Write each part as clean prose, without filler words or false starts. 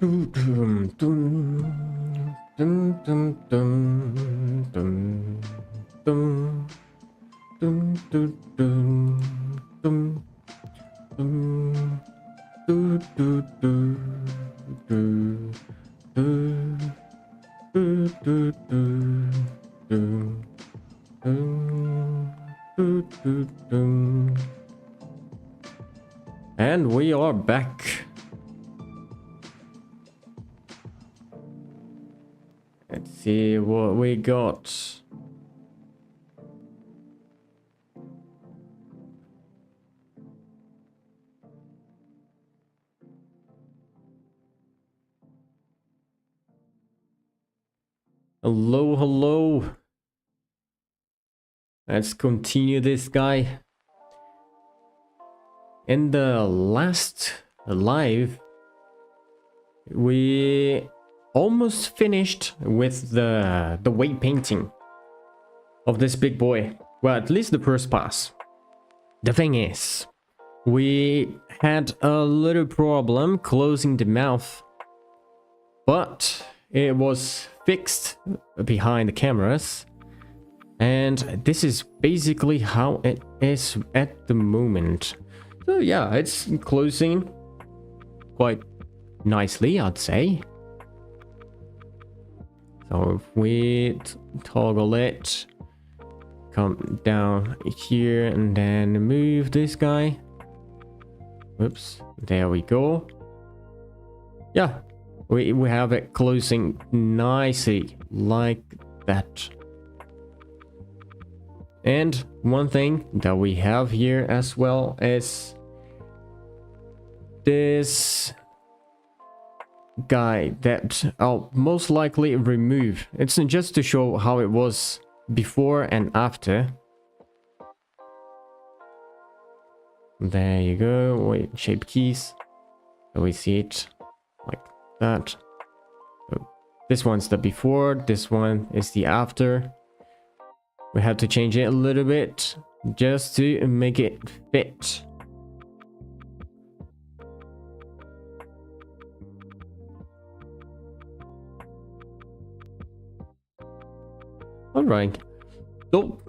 Dum, dum, dum, dum, dum, dum, dum, dum, dum, dum, dum, dum, do, do, do, do, do, do, do, do, do, do, do. And we are back. Let's see what we got. Hello, hello. Let's continue this guy. In the last live, we almost finished with the weight painting of this big boy. Well, at least the first pass. The thing is, we had a little problem closing the mouth, but it was fixed behind the cameras, and this is basically how it is at the moment. So yeah, it's closing quite nicely, I'd say. So if we toggle it, come down here and then move this guy. Oops, there we go. Yeah, we have it closing nicely like that. And one thing that we have here as well is this guy that I'll most likely remove. It's just to show how it was before and after. There you go. Wait, shape keys. So we see it like that. So this one's the before, this one is the after. We had to change it a little bit just to make it fit. Alright, so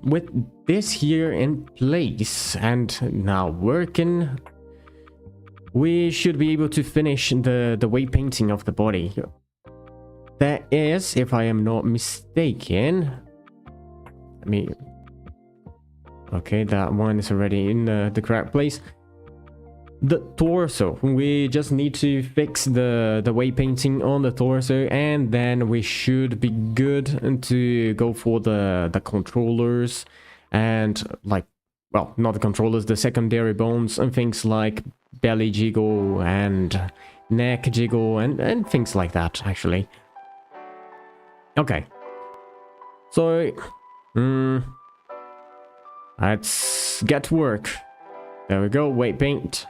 with this here in place and now working, we should be able to finish the weight painting of the body. That is, if I am not mistaken. I mean, okay, that one is already in the correct place. The torso, we just need to fix the weight painting on the torso, and then we should be good to go for the controllers and, like, well, not the controllers, the secondary bones and things like belly jiggle and neck jiggle and things like that, actually. Okay, so let's get to work. There we go, weight paint.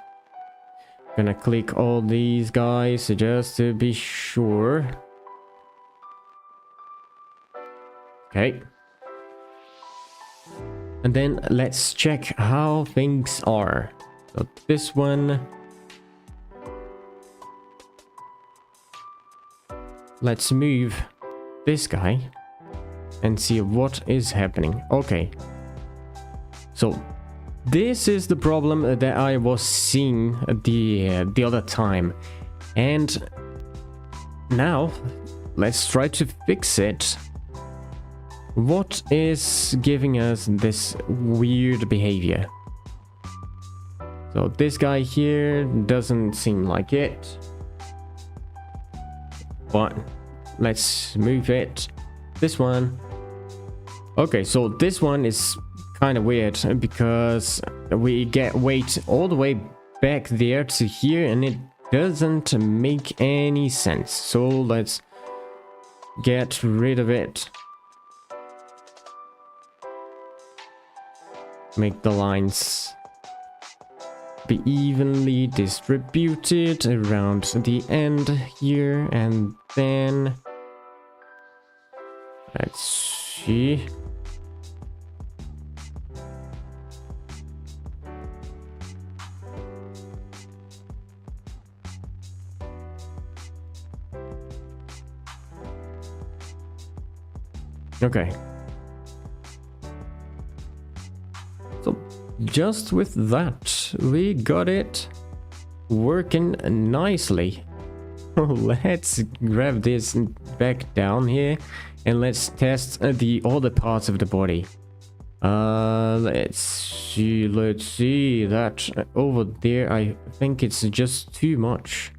Gonna click all these guys just to be sure. Okay. And then let's check how things are. So this one. Let's move this guy and see what is happening. Okay. So this is the problem that I was seeing the other time, and now let's try to fix it. What is giving us this weird behavior? So this guy here doesn't seem like it, but let's move it. This one. Okay, so this one is kind of weird because we get weight all the way back there to here and it doesn't make any sense. So let's get rid of it. Make the lines be evenly distributed around the end here, and then let's see. Okay. So just with that, we got it working nicely. Let's grab this back down here and let's test the other parts of the body. Let's see that over there. I think it's just too much.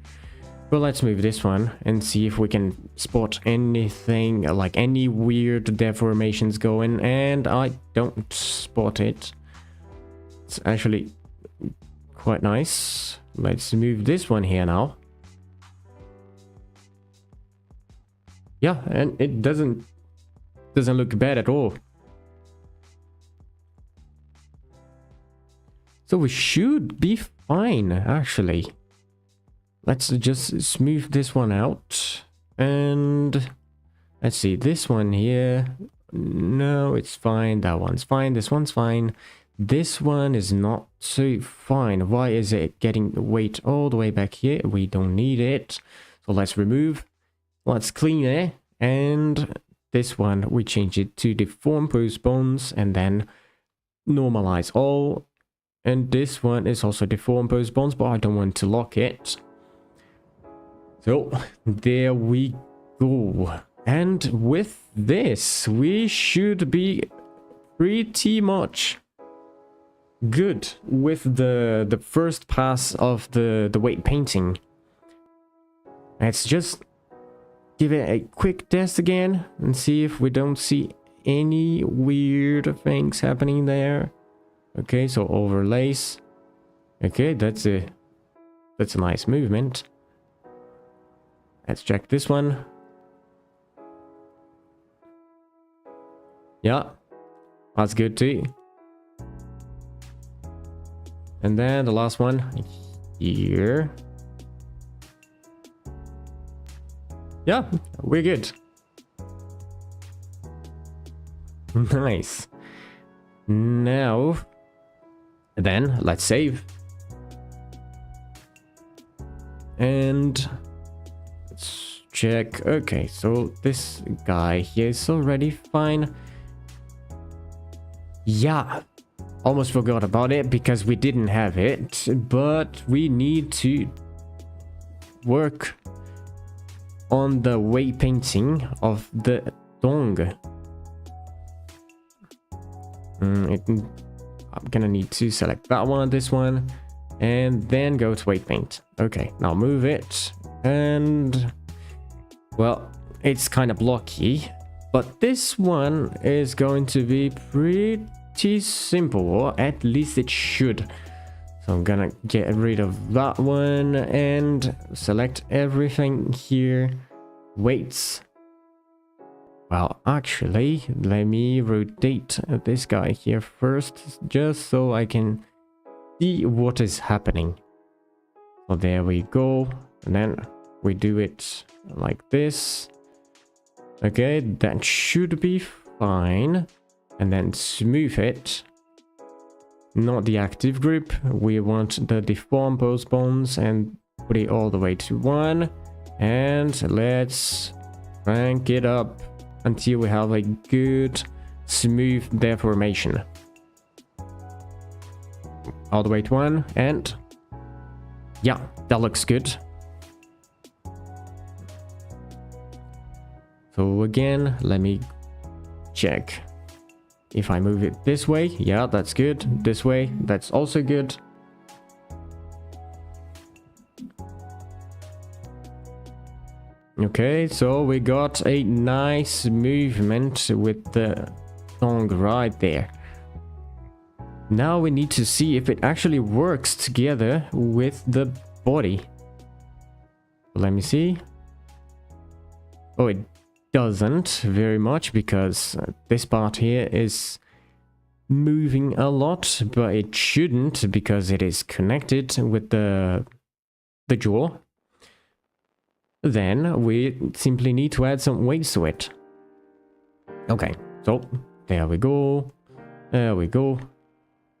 Well, let's move this one and see if we can spot anything, like any weird deformations going, and I don't spot it. It's actually quite nice. Let's move this one here now. Yeah, and it doesn't look bad at all. So we should be fine, actually. Let's just smooth this one out. And let's see, this one here. No, it's fine. That one's fine. This one's fine. This one is not so fine. Why is it getting weight all the way back here? We don't need it. So let's remove. Let's clean it. And this one, we change it to deform post bones and then normalize all. And this one is also deform post bones, but I don't want to lock it. So there we go. And with this, we should be pretty much good with the first pass of the weight painting. Let's just give it a quick test again and see if we don't see any weird things happening there. Okay, so overlays. Okay, that's a nice movement. Let's check this one. Yeah, that's good too. And then the last one here. Yeah, we're good. Nice. Now, then let's save. And let's check. Okay, so this guy here is already fine. Yeah, almost forgot about it because we didn't have it, but we need to work on the weight painting of the tongue. I'm gonna need to select that one, this one, and then go to weight paint. Okay, now move it, and well, it's kind of blocky, but this one is going to be pretty simple, or at least it should. So I'm gonna get rid of that one and select everything here. Weights. Well, actually, let me rotate this guy here first, just so I can see what is happening. So there we go. And then we do it like this. Okay, that should be fine. And then smooth it. Not the active group. We want the deform post bones and put it all the way to 1. And let's crank it up until we have a good smooth deformation. All the way to 1, and yeah, that looks good. So again, let me check. If I move it this way, yeah, that's good. This way, that's also good. Okay, so we got a nice movement with the tongue right there. Now we need to see if it actually works together with the body. Let me see. Oh, it doesn't very much because this part here is moving a lot, but it shouldn't because it is connected with the jaw. Then we simply need to add some weights to it. Okay, so there we go. There we go.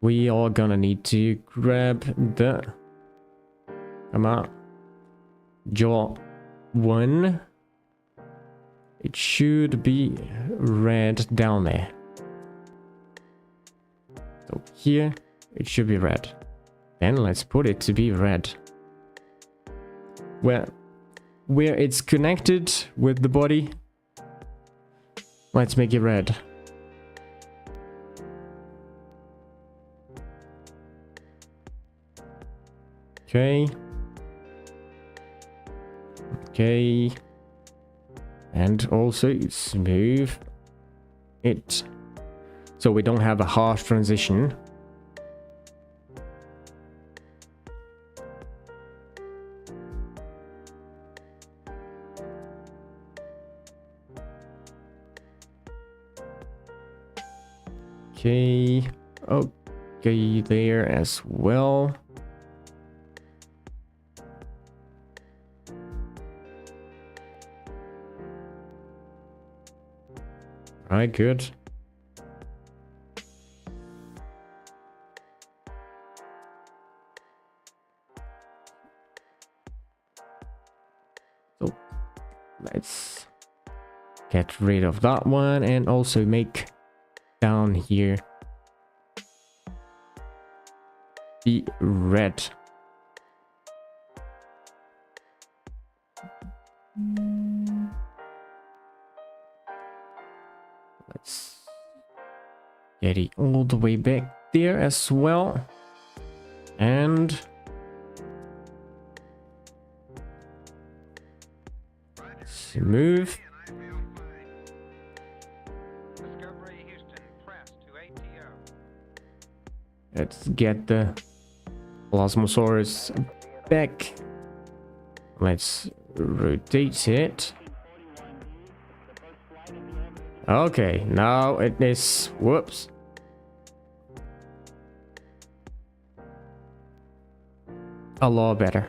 We are gonna need to grab the jaw 1. It should be red down there. So here, it should be red. Then let's put it to be red. Where it's connected with the body, let's make it red. Okay. Okay. And also smooth it so we don't have a harsh transition. Okay. Okay, there as well. Alright, good. So let's get rid of that one and also make down here be red. Let's get it all the way back there as well. And smooth. Let's get the Elasmosaurus back. Let's rotate it. Okay, now it is, whoops. A lot better.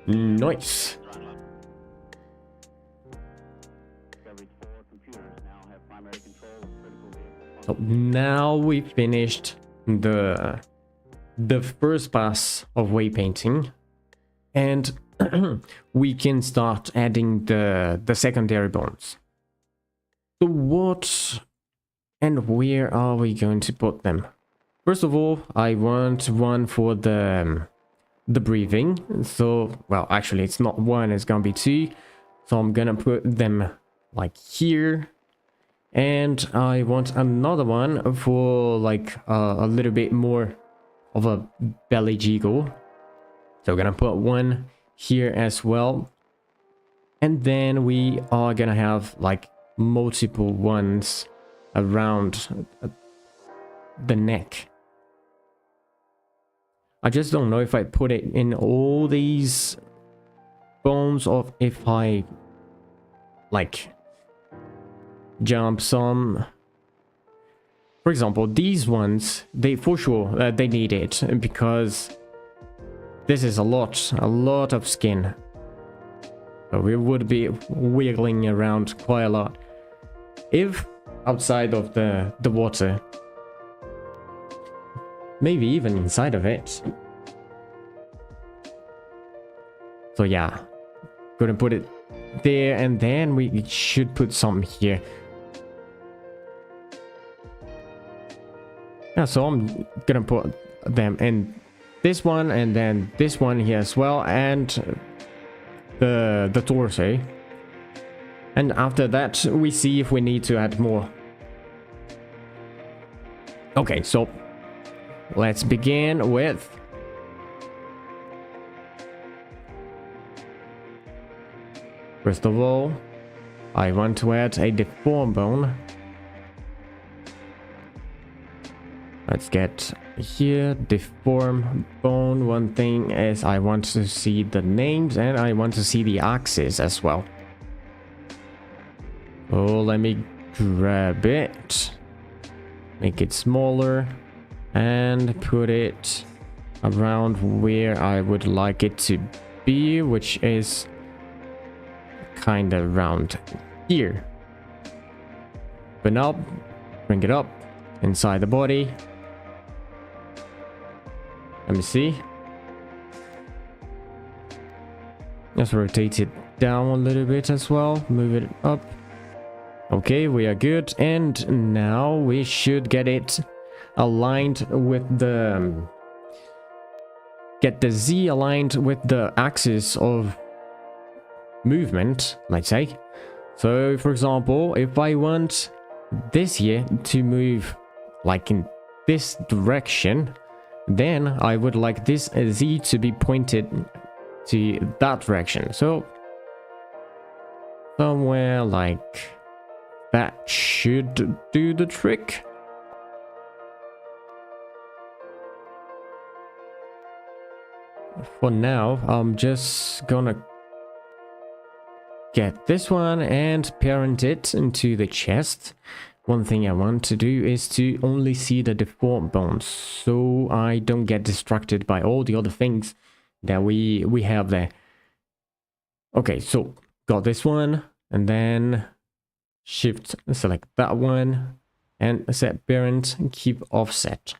Nice. So now we finished the first pass of weight painting, and we can start adding the secondary bones. So what and where are we going to put them? First of all, I want one for the breathing. So, well, actually it's not one, it's gonna be two. So I'm gonna put them like here. And I want another one for like a little bit more of a belly jiggle. So we're gonna put one here as well. And then we are gonna have like multiple ones around the neck. I just don't know if I put it in all these bones or if I like jump some. For example, these ones, they for sure they need it because this is a lot of skin. So we would be wiggling around quite a lot if outside of the water, maybe even inside of it. So yeah, gonna put it there, and then we should put some here. Yeah, so I'm gonna put them in this one and then this one here as well, and the torso. And after that we see if we need to add more. Okay, so let's begin with first of all, I want to add a deform bone. Let's get here, deform bone. One thing is I want to see the names and I want to see the axis as well. Oh, let me grab it, make it smaller, and put it around where I would like it to be, which is kind of around here. But now bring it up inside the body. Let me see. Let's rotate it down a little bit as well. Move it up. Okay, we are good. And now we should get it aligned with the... Get the Z aligned with the axis of movement, let's say. So, for example, if I want this here to move like in this direction, then I would like this Z to be pointed to that direction. So, somewhere like that should do the trick. For now, I'm just gonna get this one and parent it into the chest. One thing I want to do is to only see the deformed bones, so I don't get distracted by all the other things that we have there. Okay, so got this one, and then shift select that one and set parent and keep offset.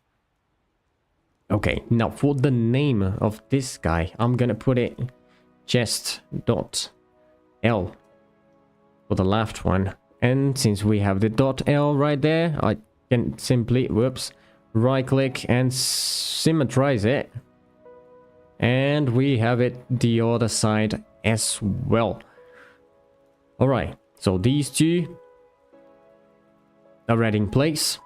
Okay, now for the name of this guy, I'm gonna put it chest.l for the left one. And since we have the .l right there, I can simply, right click and symmetrize it. And we have it the other side as well. Alright, so these two are ready in place.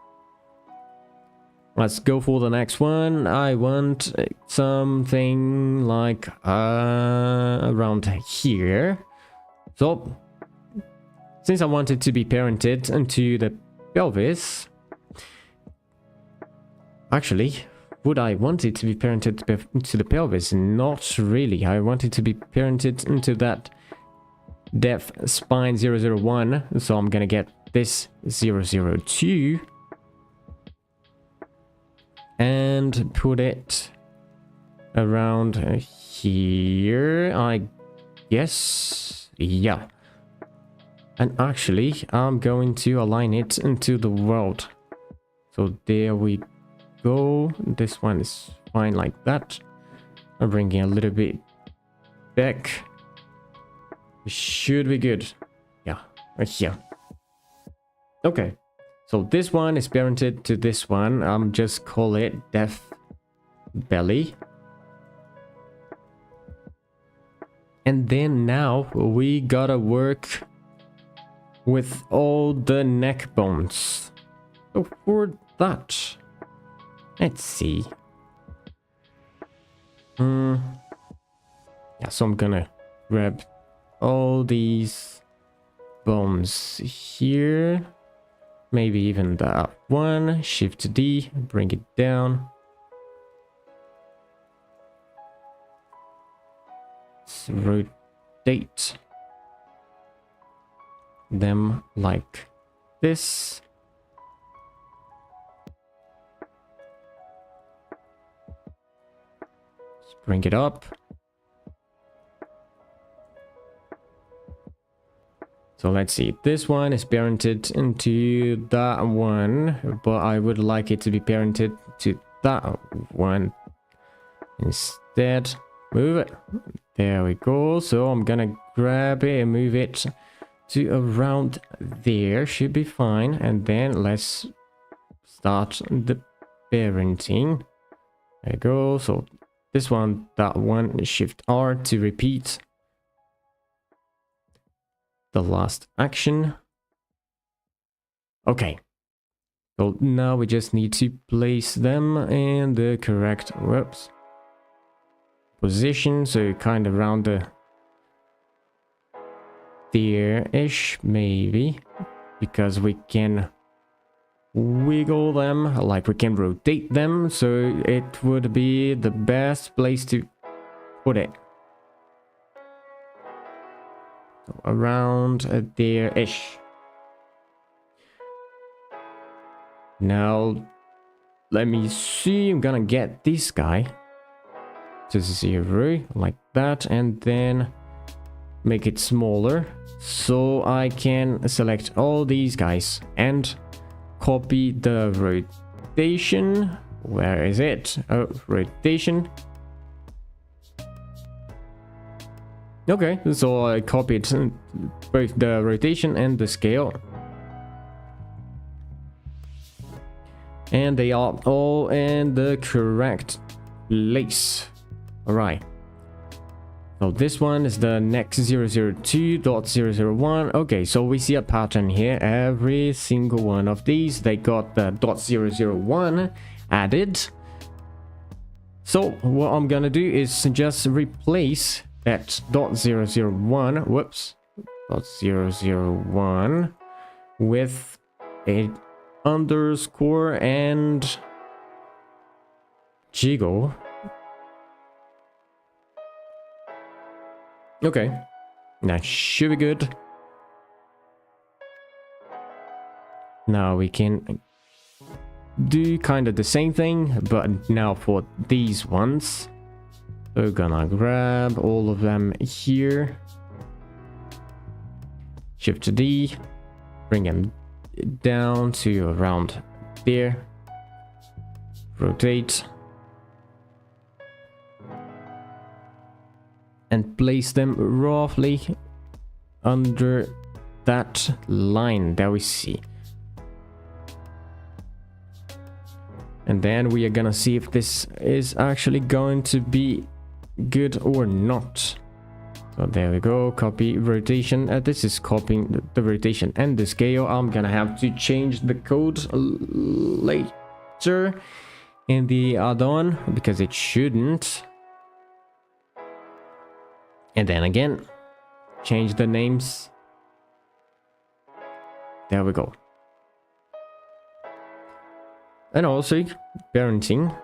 Let's go for the next one. I want something like around here. So, since I want it to be parented into the pelvis, actually, would I want it to be parented to the pelvis? Not really. I want it to be parented into that depth spine 001. So I'm gonna get this 002. And put it around here, I guess. Yeah. And actually, I'm going to align it into the world. So there we go. This one is fine like that. I'm bringing a little bit back. It should be good. Yeah, right here. Okay. So this one is parented to this one. I'm just call it Death Belly. And then now we gotta work with all the neck bones. So for that, let's see. Yeah, so I'm gonna grab all these bones here. Maybe even that one. Shift D, bring it down. Let's rotate them like this. Let's bring it up. So let's see, this one is parented into that one, but I would like it to be parented to that one instead. Move it. There we go. So I'm gonna grab it and move it to around there. Should be fine. And then let's start the parenting. There you go. So this one, that one, Shift R to repeat the last action. Okay, so now we just need to place them in the correct position, so kind of around the there-ish maybe, because we can wiggle them, like we can rotate them, so it would be the best place to put it. Around there-ish. Now, let me see. I'm gonna get this guy to 0 like that, and then make it smaller so I can select all these guys and copy the rotation Where is it? Oh, rotation. Okay, so I copied both the rotation and the scale. And they are all in the correct place. Alright. So this one is the next 002.001. Okay, so we see a pattern here. Every single one of these, they got the .001 added. So what I'm gonna do is just replace that .001, whoops, .001 with a underscore and jiggle. Okay, that should be good. Now we can do kind of the same thing, but now for these ones. We're gonna grab all of them here. Shift D, bring them down to around there. Rotate. And place them roughly under that line that we see. And then we are gonna see if this is actually going to be good or not. So there we go, copy rotation. This is copying the rotation and the scale. I'm gonna have to change the code later in the add-on because it shouldn't. And then again, change the names. There we go. And also parenting.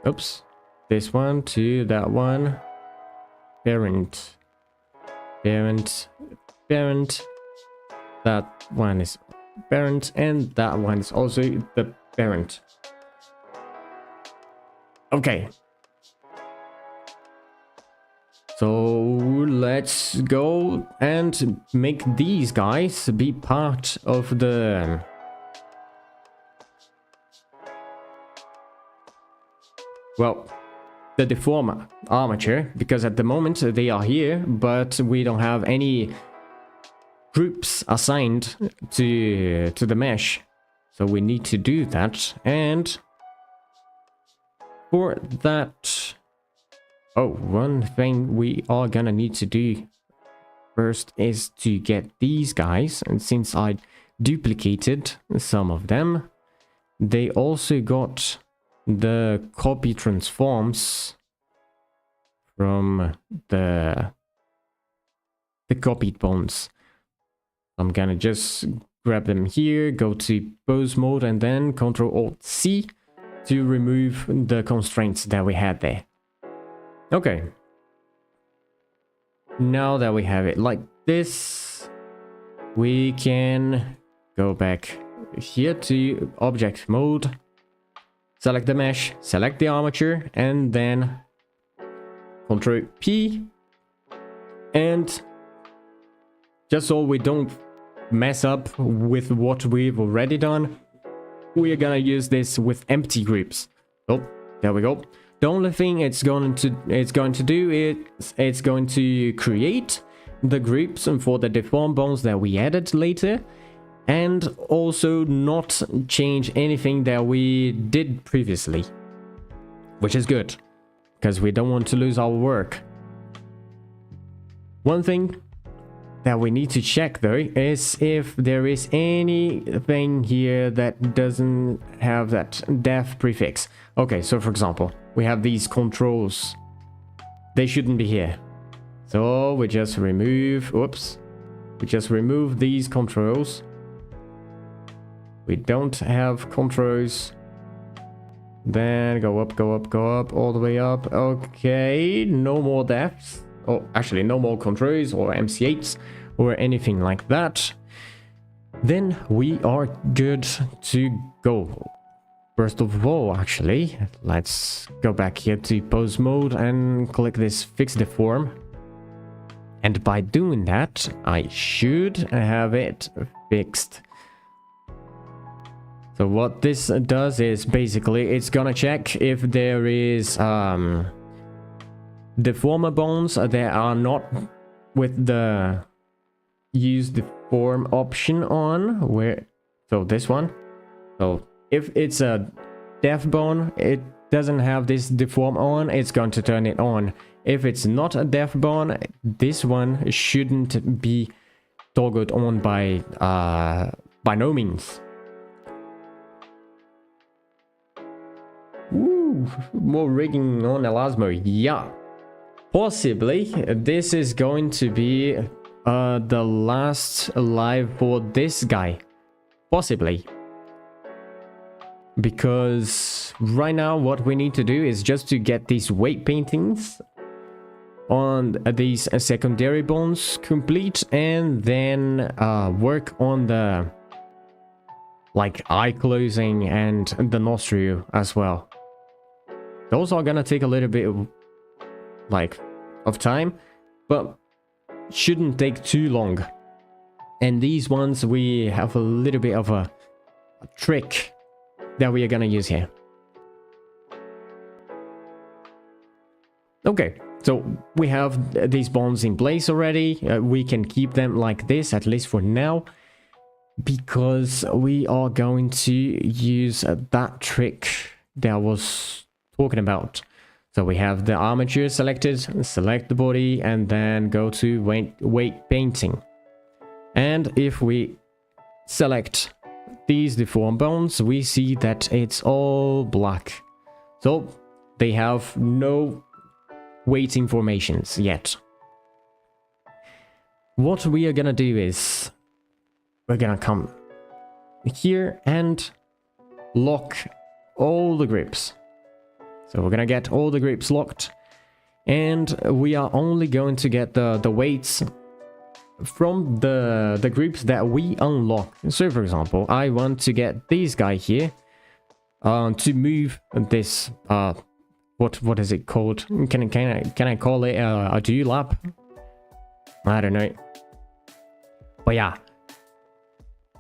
Oops. This one to that one. Parent. Parent. Parent. That one is parent. And that one is also the parent. Okay. So let's go and make these guys be part of the the deform armature, because at the moment they are here, but we don't have any groups assigned to the mesh. So we need to do that, and for that, oh, one thing we are gonna need to do first is to get these guys, and since I duplicated some of them, they also got the copy transforms from the copied bones. I'm gonna just grab them here, go to pose mode, and then Ctrl-Alt-C to remove the constraints that we had there. Okay. Now that we have it like this, we can go back here to object mode, select the mesh, select the armature, and then Ctrl P. And just so we don't mess up with what we've already done, we are gonna use this with empty groups. Oh, there we go. The only thing it's going to do is it's going to create the groups for the deformed bones that we added later, and also not change anything that we did previously, which is good because we don't want to lose our work. One thing that we need to check though is if there is anything here that doesn't have that def prefix. Okay, so for example, we have these controls. They shouldn't be here. So we just remove, oops, we just remove these controls. We don't have controls. Then go up, go up, go up, all the way up. Okay, no more defs. Oh, actually, no more controls or MC8s or anything like that. Then we are good to go. First of all, actually, let's go back here to pose mode and click this fix deform. And by doing that, I should have it fixed. So what this does is basically it's gonna check if there is deformer bones that are not with the use deform option on, where, so this one. So if it's a deaf bone, it doesn't have this deform on, it's going to turn it on. If it's not a deaf bone, this one shouldn't be toggled on by no means. Woo, more rigging on Elasmo, yeah. Possibly this is going to be the last live for this guy. Possibly. Because right now what we need to do is just to get these weight paintings on these secondary bones complete, and then work on the like eye closing and the nostril as well. Those are gonna take a little bit of, like, of time, but shouldn't take too long. And these ones we have a little bit of a trick that we are gonna use here. Okay, so we have these bones in place already. We can keep them like this, at least for now, because we are going to use that trick that I was talking about. So we have the armature selected, select the body, and then go to weight painting. And if we select these deformed bones, we see that it's all black. So they have no weighting formations yet. What we are gonna do is we're gonna come here and lock all the grips. So we're gonna get all the grips locked, and we are only going to get the weights from the grips that we unlock. So for example, I want to get this guy here to move this what is it called? Can I call it a dewlap? I don't know. But yeah,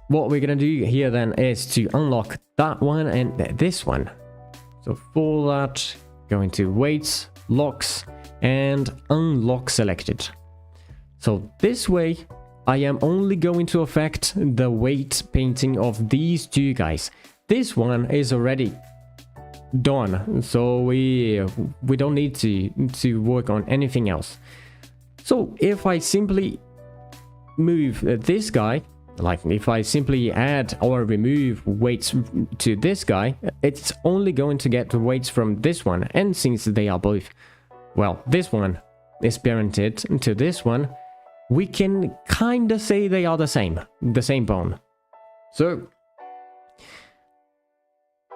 what we're gonna do here then is to unlock that one and this one. So for that, go into weights, locks, and unlock selected. So this way, I am only going to affect the weight painting of these two guys. This one is already done, so we don't need to work on anything else. So if I simply move this guy, like if I simply add or remove weights to this guy, it's only going to get the weights from this one. And since they are both, well, this one is parented to this one, we can kind of say they are the same bone. So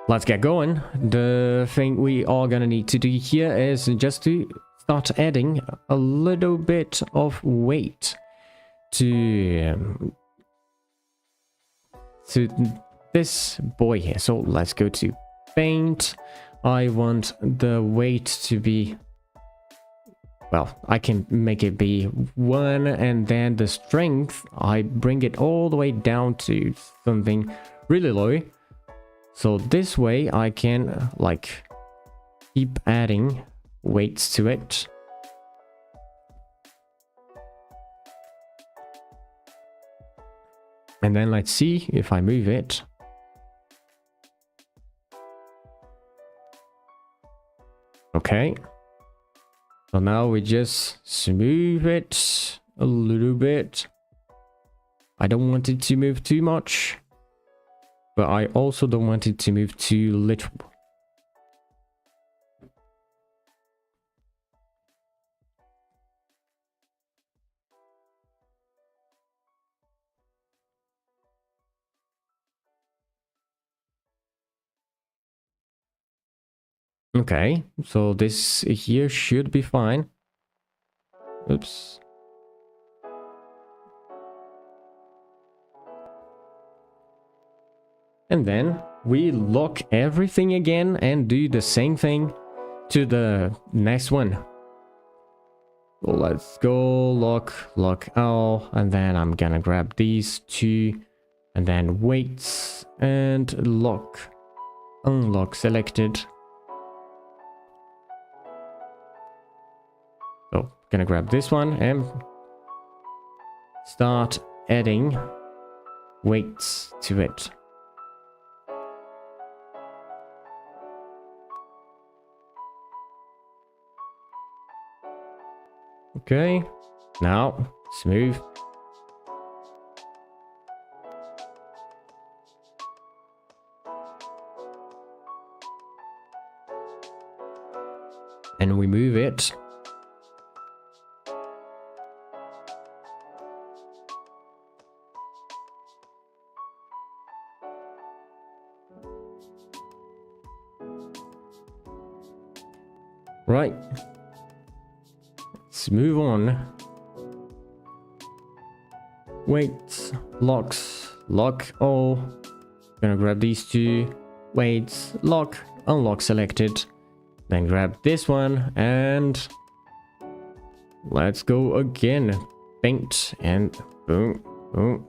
let's get going. The thing we are gonna need to do here is just to start adding a little bit of weight to this boy here. So let's go to paint. I want the weight to be, well, I can make it be 1, and then the strength, I bring it all the way down to something really low. So this way I can like keep adding weights to it. And then let's see if I move it. Okay. So now we just smooth it a little bit. I don't want it to move too much, but I also don't want it to move too little. Okay, so this here should be fine. Oops. And then we lock everything again and do the same thing to the next one. So let's go lock all, and then I'm gonna grab these two And then weights and lock. Unlock selected. So, gonna grab this one and start adding weights to it. Okay, now smooth. And we move it. Right. Let's move on. Weights, locks, lock all. Gonna grab these two. Weights, lock, unlock selected. Then grab this one and let's go again. Paint and boom, boom.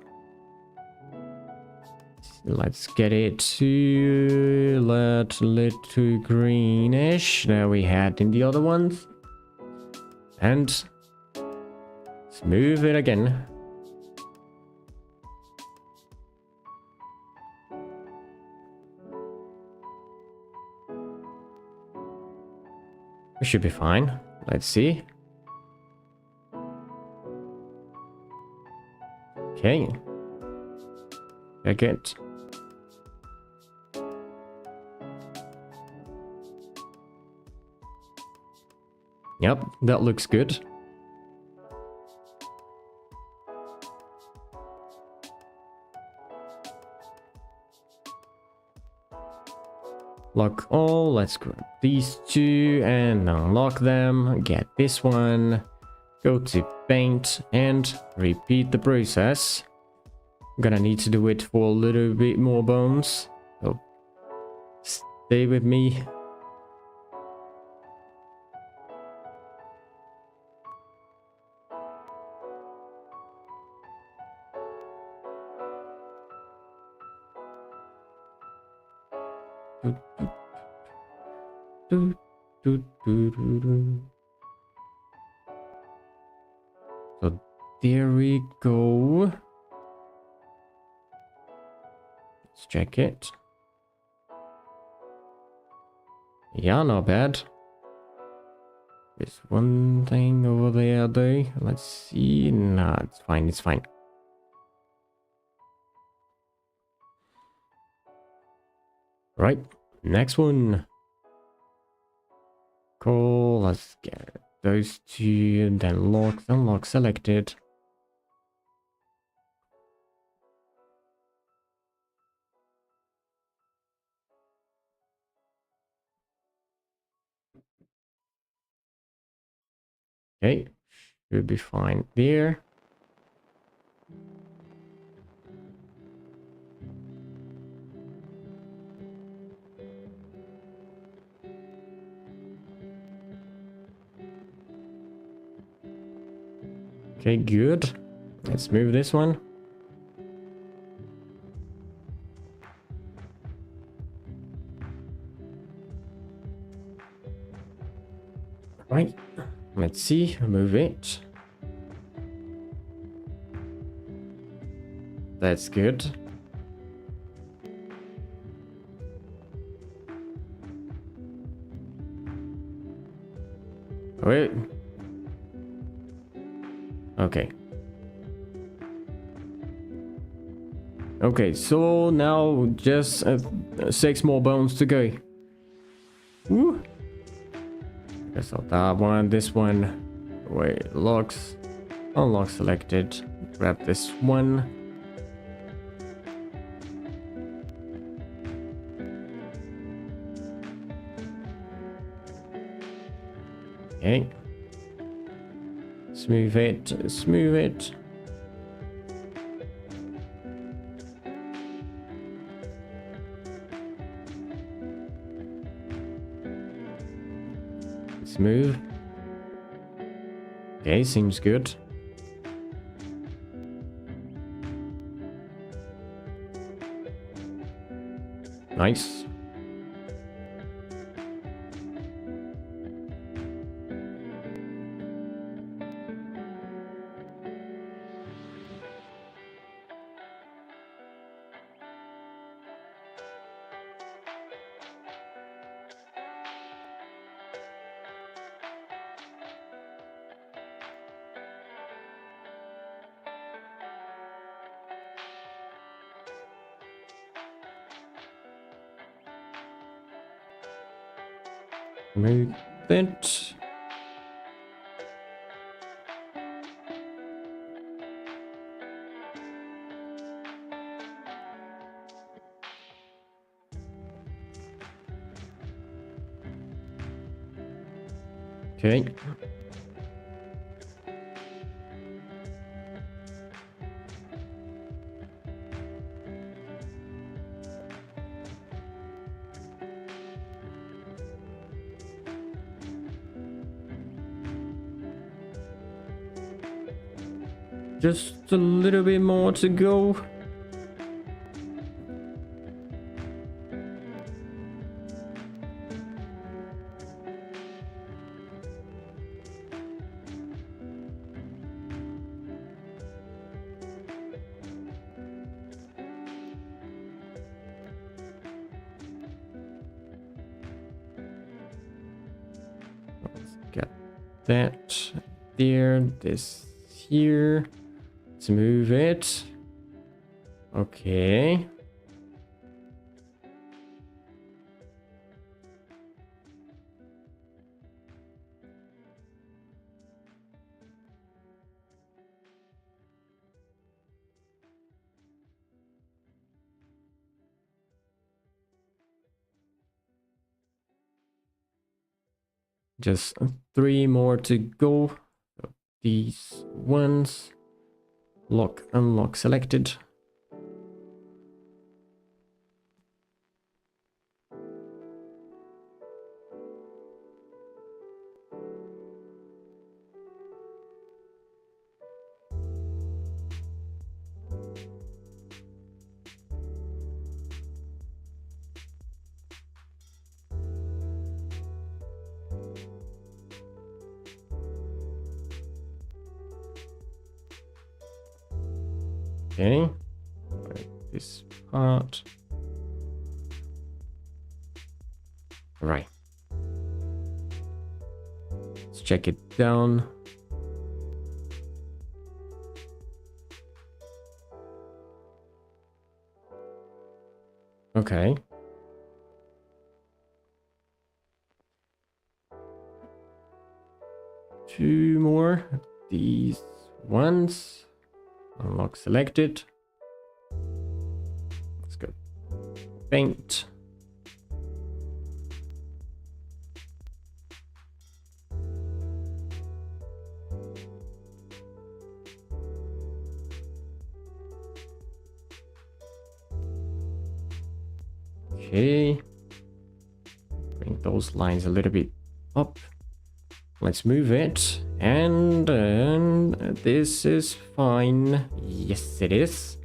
Let's get it to little greenish. There we had in the other ones. And smooth it again. We should be fine. Let's see. Okay. Check it. Yep, that looks good. Lock all, let's grab these two and unlock them. Get this one. Go to paint and repeat the process. I'm gonna need to do it for a little bit more bones. So stay with me. So there we go. Let's check it. Yeah, not bad. There's one thing over there though. Let's see. Nah, it's fine, it's fine. Right, next one. Cool, let's get those two and then lock, unlock selected. Okay, should be fine there. Okay, good. Let's move this one. Right, let's see, move it. That's good. Wait. Okay. Okay, so now just 6 more bones to go. Woo! Guess I'll that one, this one. Wait, locks. Unlock selected. Grab this one. Okay. Smooth it, smooth it. Smooth. Okay, seems good. Nice. Move it. Okay. Just a little bit more to go. Let's get that there, this here. Let's move it. Okay. Just 3 more to go. So these ones. Lock, unlock selected. Okay, this part. All right. Let's check it down. Okay. Two more. These ones. Unlock selected. Let's go. Paint. Okay. Bring those lines a little bit up. Let's move it. And this is fine. Yes, it is.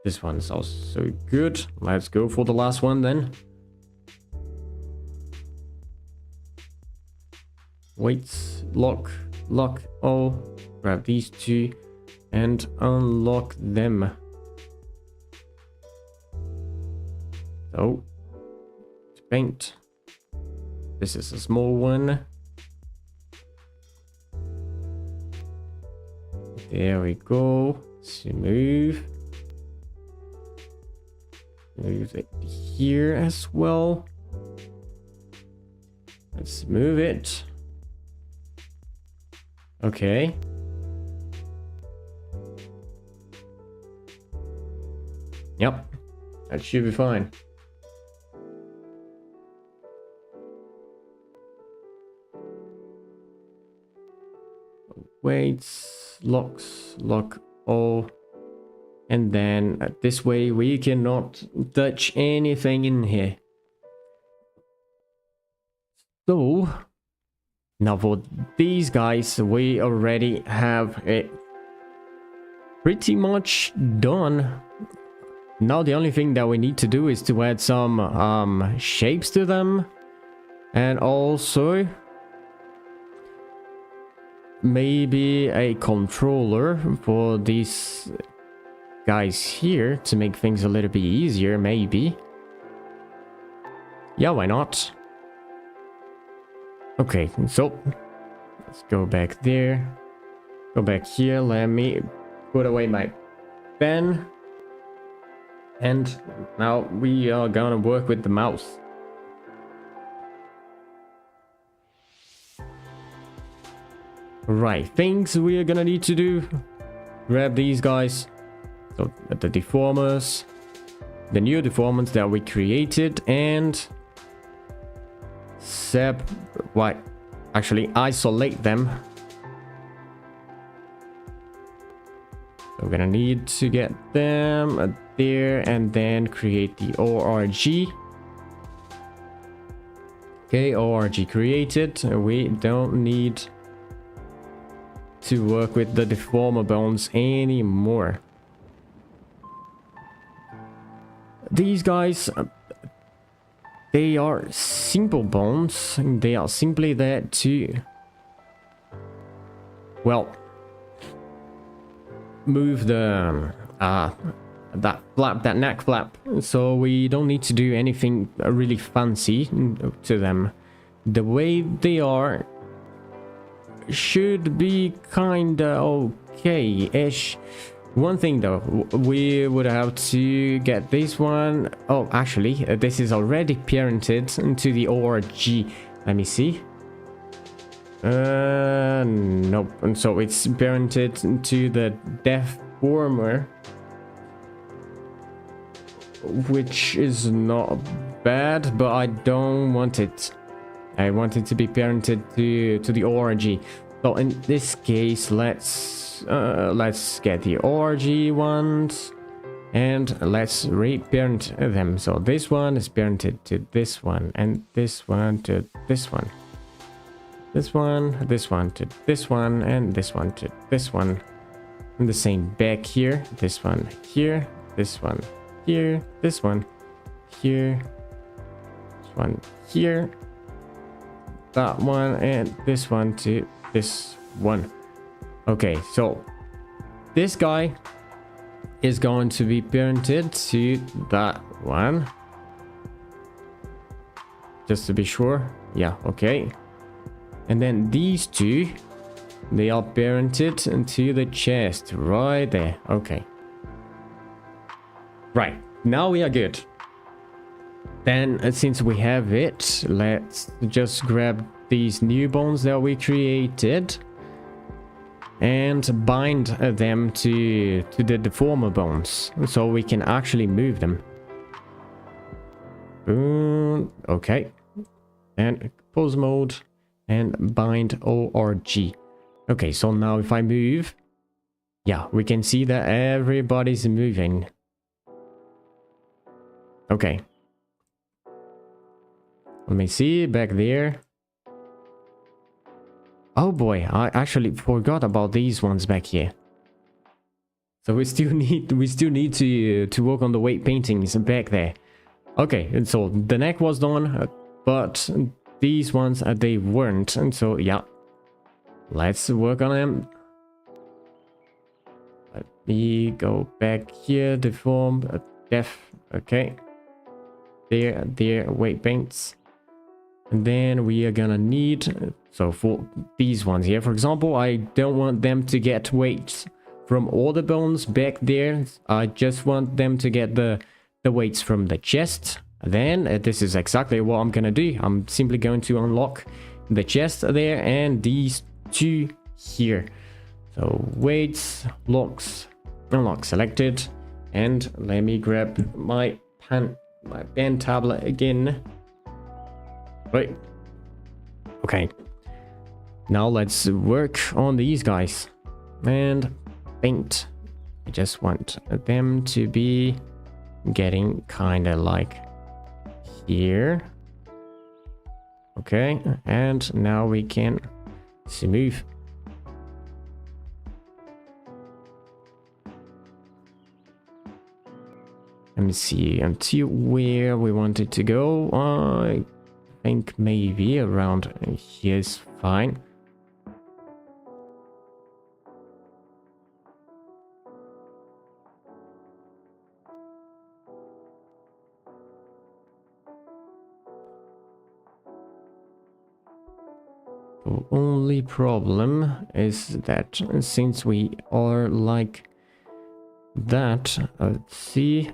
This one's also good. Let's go for the last one then. Weights, lock, lock all. Grab these two and unlock them. So, paint. This is a small one. There we go. Smooth. Move it here as well. Let's move it. Okay. Yep. That should be fine. Weights, locks, lock all. And then this way we cannot touch anything in here. So now for these guys, we already have it pretty much done. Now the only thing that we need to do is to add some shapes to them, and also maybe a controller for these guys here to make things a little bit easier, maybe. Yeah, why not? Okay, so let's go back there. Go back here. Let me put away my pen. And now we are gonna work with the mouse. Right, things we are gonna need to do. Grab these guys. So the deformers. The new deformers that we created, and actually isolate them. So we're gonna need to get them there and then create the ORG. Okay, ORG created. We don't need to work with the deformer bones anymore. These guys, they are simple bones. They are simply there to, well, move the that neck flap. So we don't need to do anything really fancy to them. The way they are should be kinda okay-ish. One thing though, we would have to get this one. Oh, actually, this is already parented into the ORG. Let me see. Nope. And so it's parented into the deformer, which is not bad, but I don't want it. I want it to be parented to the ORG. So in this case, let's get the ORG ones and let's reparent them. So this one is parented to this one, and this one to this one. This one to this one, and this one to this one. And the same back here. This one here, this one here, this one here, this one here, that one, and this one to this one. Okay, so this guy is going to be parented to that one, just to be sure. Yeah, okay. And then these two, they are parented into the chest right there. Okay, right, now we are good. Then since we have it, let's just grab these new bones that we created and bind them to the deformer bones so we can actually move them. Boom. Okay, and pause mode and bind ORG. Okay, so now if I move, yeah, we can see that everybody's moving. Okay, let me see back there. Oh boy, I actually forgot about these ones back here. So we still need to work on the weight paintings back there. Okay, and so the neck was done, but these ones they weren't, and so yeah, let's work on them. Let me go back here, deform, def. Okay, there, weight paints. And then we are gonna need, so for these ones here, for example, I don't want them to get weights from all the bones back there. I just want them to get the weights from the chest. Then this is exactly what I'm gonna do. I'm simply going to unlock the chest there and these two here. So weights, locks, unlock selected. And let me grab my pen tablet again. Right. Okay. Now let's work on these guys. And paint. I just want them to be getting kind of like here. Okay. And now we can smooth. Let me see, until where we wanted to go. I think maybe around here is fine. The only problem is that since we are like that, let's see,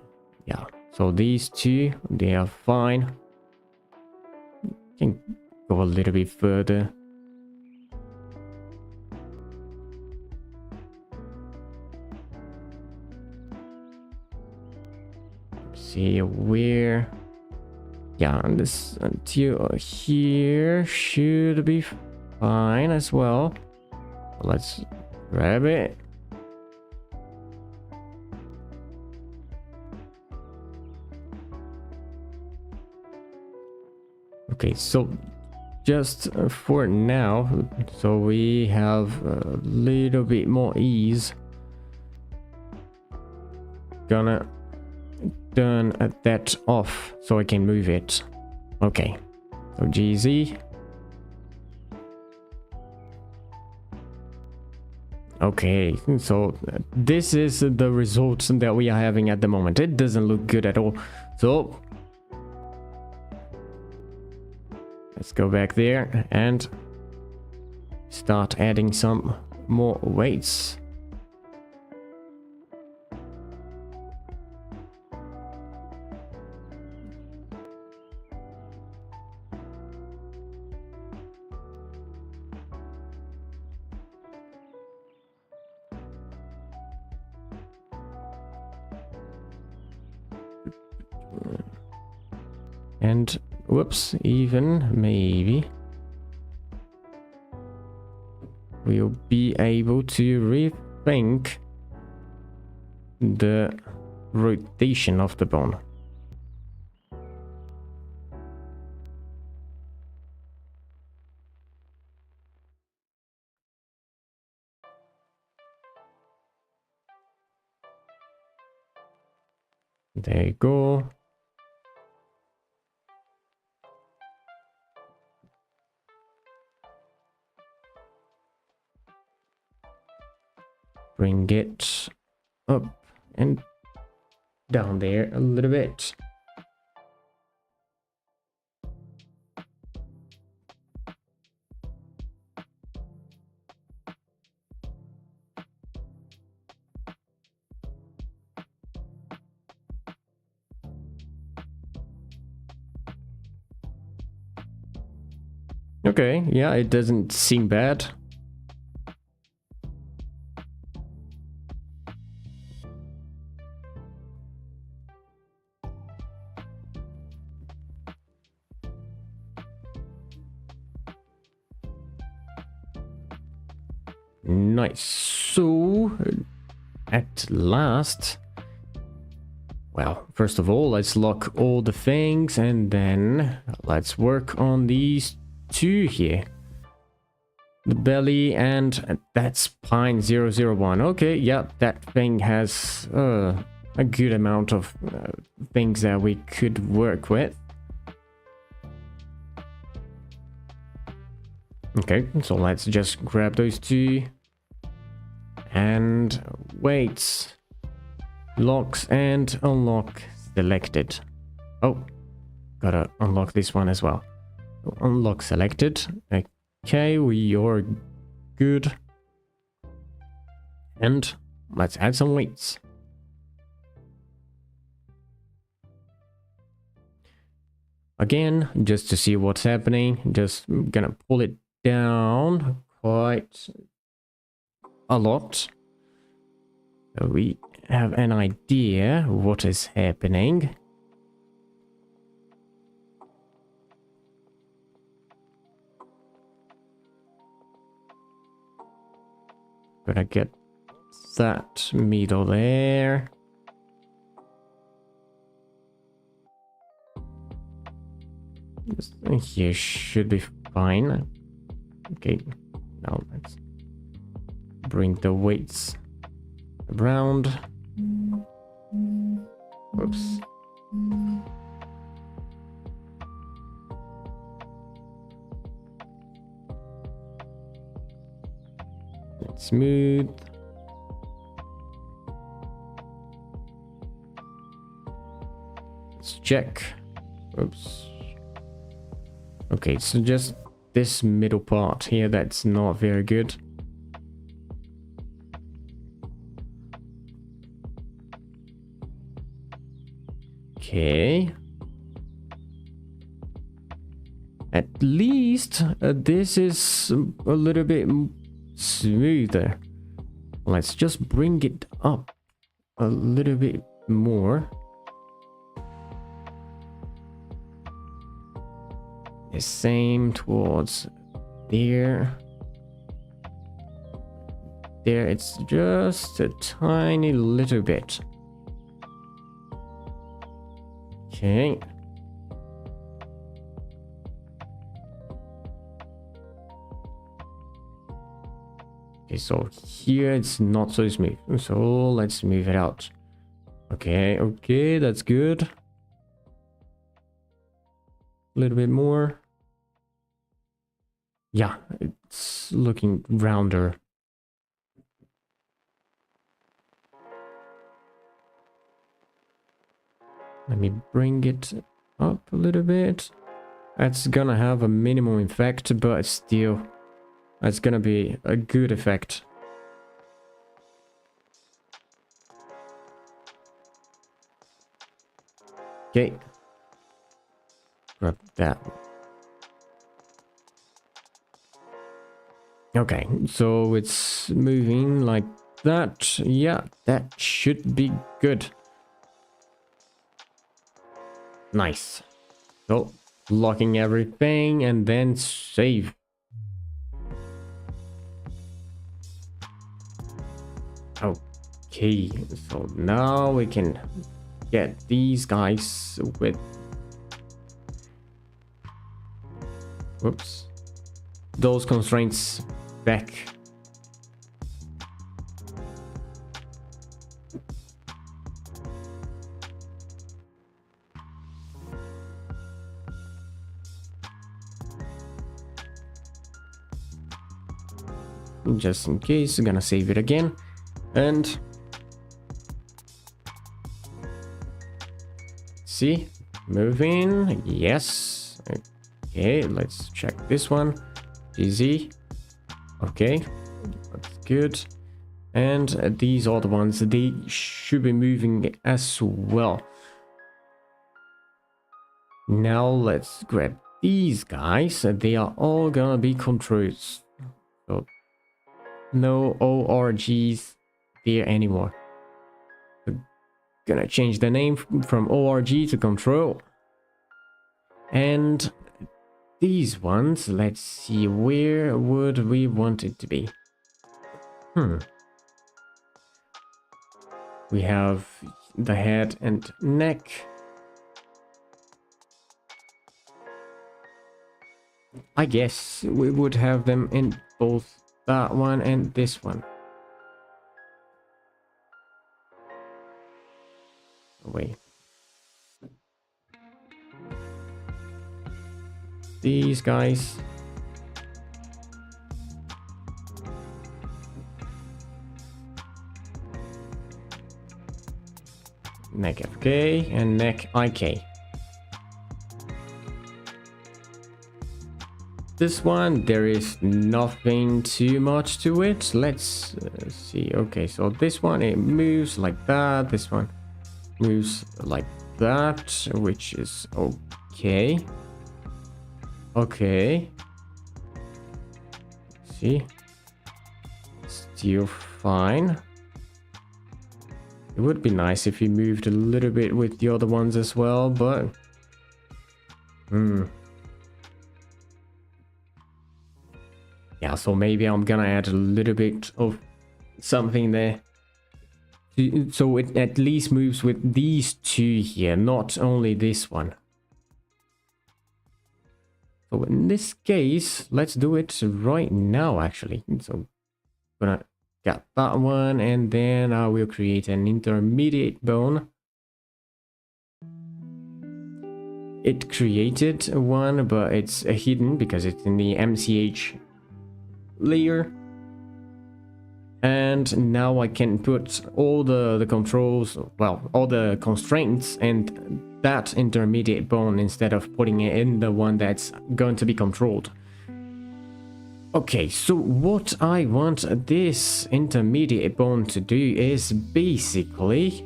yeah, so these two, they are fine. Can go a little bit further. See where, yeah, and this until here should be fine as well. Let's grab it. Okay, so just for now, so we have a little bit more ease. Gonna turn that off so I can move it. Okay, so GZ. Okay, so this is the results that we are having at the moment. It doesn't look good at all. So let's go back there and start adding some more weights. And whoops, even maybe we'll be able to rethink the rotation of the bone. There you go. Bring it up and down there a little bit. Okay, yeah, it doesn't seem bad. Nice. So, at last, well, first of all, let's lock all the things and then let's work on these two here. The belly and that's Pine 001. Okay, yeah, that thing has a good amount of things that we could work with. Okay, so let's just grab those two. And weights, locks and unlock selected. Oh, gotta unlock this one as well. Unlock selected. Okay, we are good. And let's add some weights. Again, just to see what's happening, just gonna pull it down quite a lot. So we have an idea what is happening. Gonna get that middle there. This here should be fine. Okay, now let's bring the weights around. Oops. Smooth. Let's check. Oops. Okay, so just this middle part here, that's not very good. Okay. At least this is a little bit smoother. Let's just bring it up a little bit more. The same towards there. There, it's just a tiny little bit. Okay. Okay, so here it's not so smooth. So let's move it out. Okay, okay, that's good. A little bit more. Yeah, it's looking rounder. Let me bring it up a little bit. That's gonna have a minimum effect, but still, that's gonna be a good effect. Okay. Grab that. Okay, so it's moving like that. Yeah, that should be good. Nice. So, locking everything and then save. Okay, so now we can get these guys with... Whoops. Those constraints back. Just in case, I'm gonna save it again. And see, moving. Yes. Okay, let's check this one. Easy. Okay, that's good. And these are the ones, they should be moving as well. Now let's grab these guys. They are all gonna be controls. So no ORGs there anymore. We're gonna change the name from ORG to control. And these ones, let's see, where would we want it to be? We have the head and neck. I guess we would have them in both that one and this one. Wait. These guys. Neck FK and neck IK. This one, there is nothing too much to it. Let's see. Okay, so this one, it moves like that. This one moves like that, which is okay. Okay. See? Still fine. It would be nice if he moved a little bit with the other ones as well, but... Yeah, so maybe I'm gonna add a little bit of something there. So it at least moves with these two here, not only this one. So in this case, let's do it right now, actually. So I'm gonna get that one, and then I will create an intermediate bone. it created one, but it's hidden because it's in the MCH layer. And now I can put all the controls, well, all the constraints and that intermediate bone instead of putting it in the one that's going to be controlled. Okay, so what I want this intermediate bone to do is basically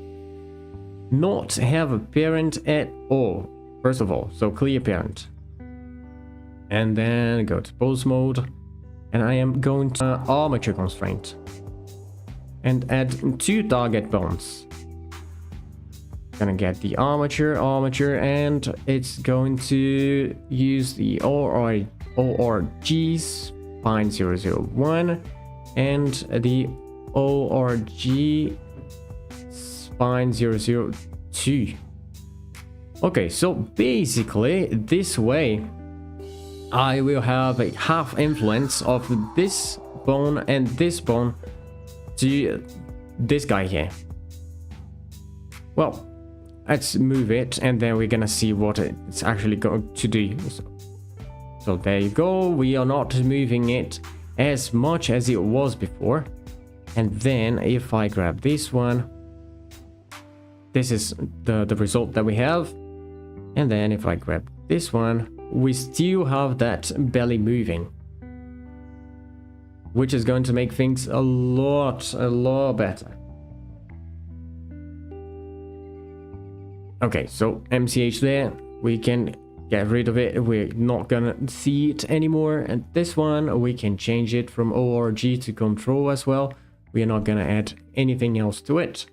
not have a parent at all. First of all, so clear parent. And then go to pose mode. And I am going to armature constraint. And add 2 target bones. Gonna get the armature, and it's going to use the ORG spine 001 and the ORG spine 002. Okay, so basically this way I will have a half influence of this bone and this bone to this guy here. Well, let's move it and then we're gonna see what it's actually going to do. So there you go, we are not moving it as much as it was before. And then if I grab this one, this is the result that we have. And then if I grab this one, we still have that belly moving, which is going to make things a lot better. Okay, so MCH there, we can get rid of it. We're not gonna see it anymore. And this one, we can change it from ORG to control as well. We are not gonna add anything else to it.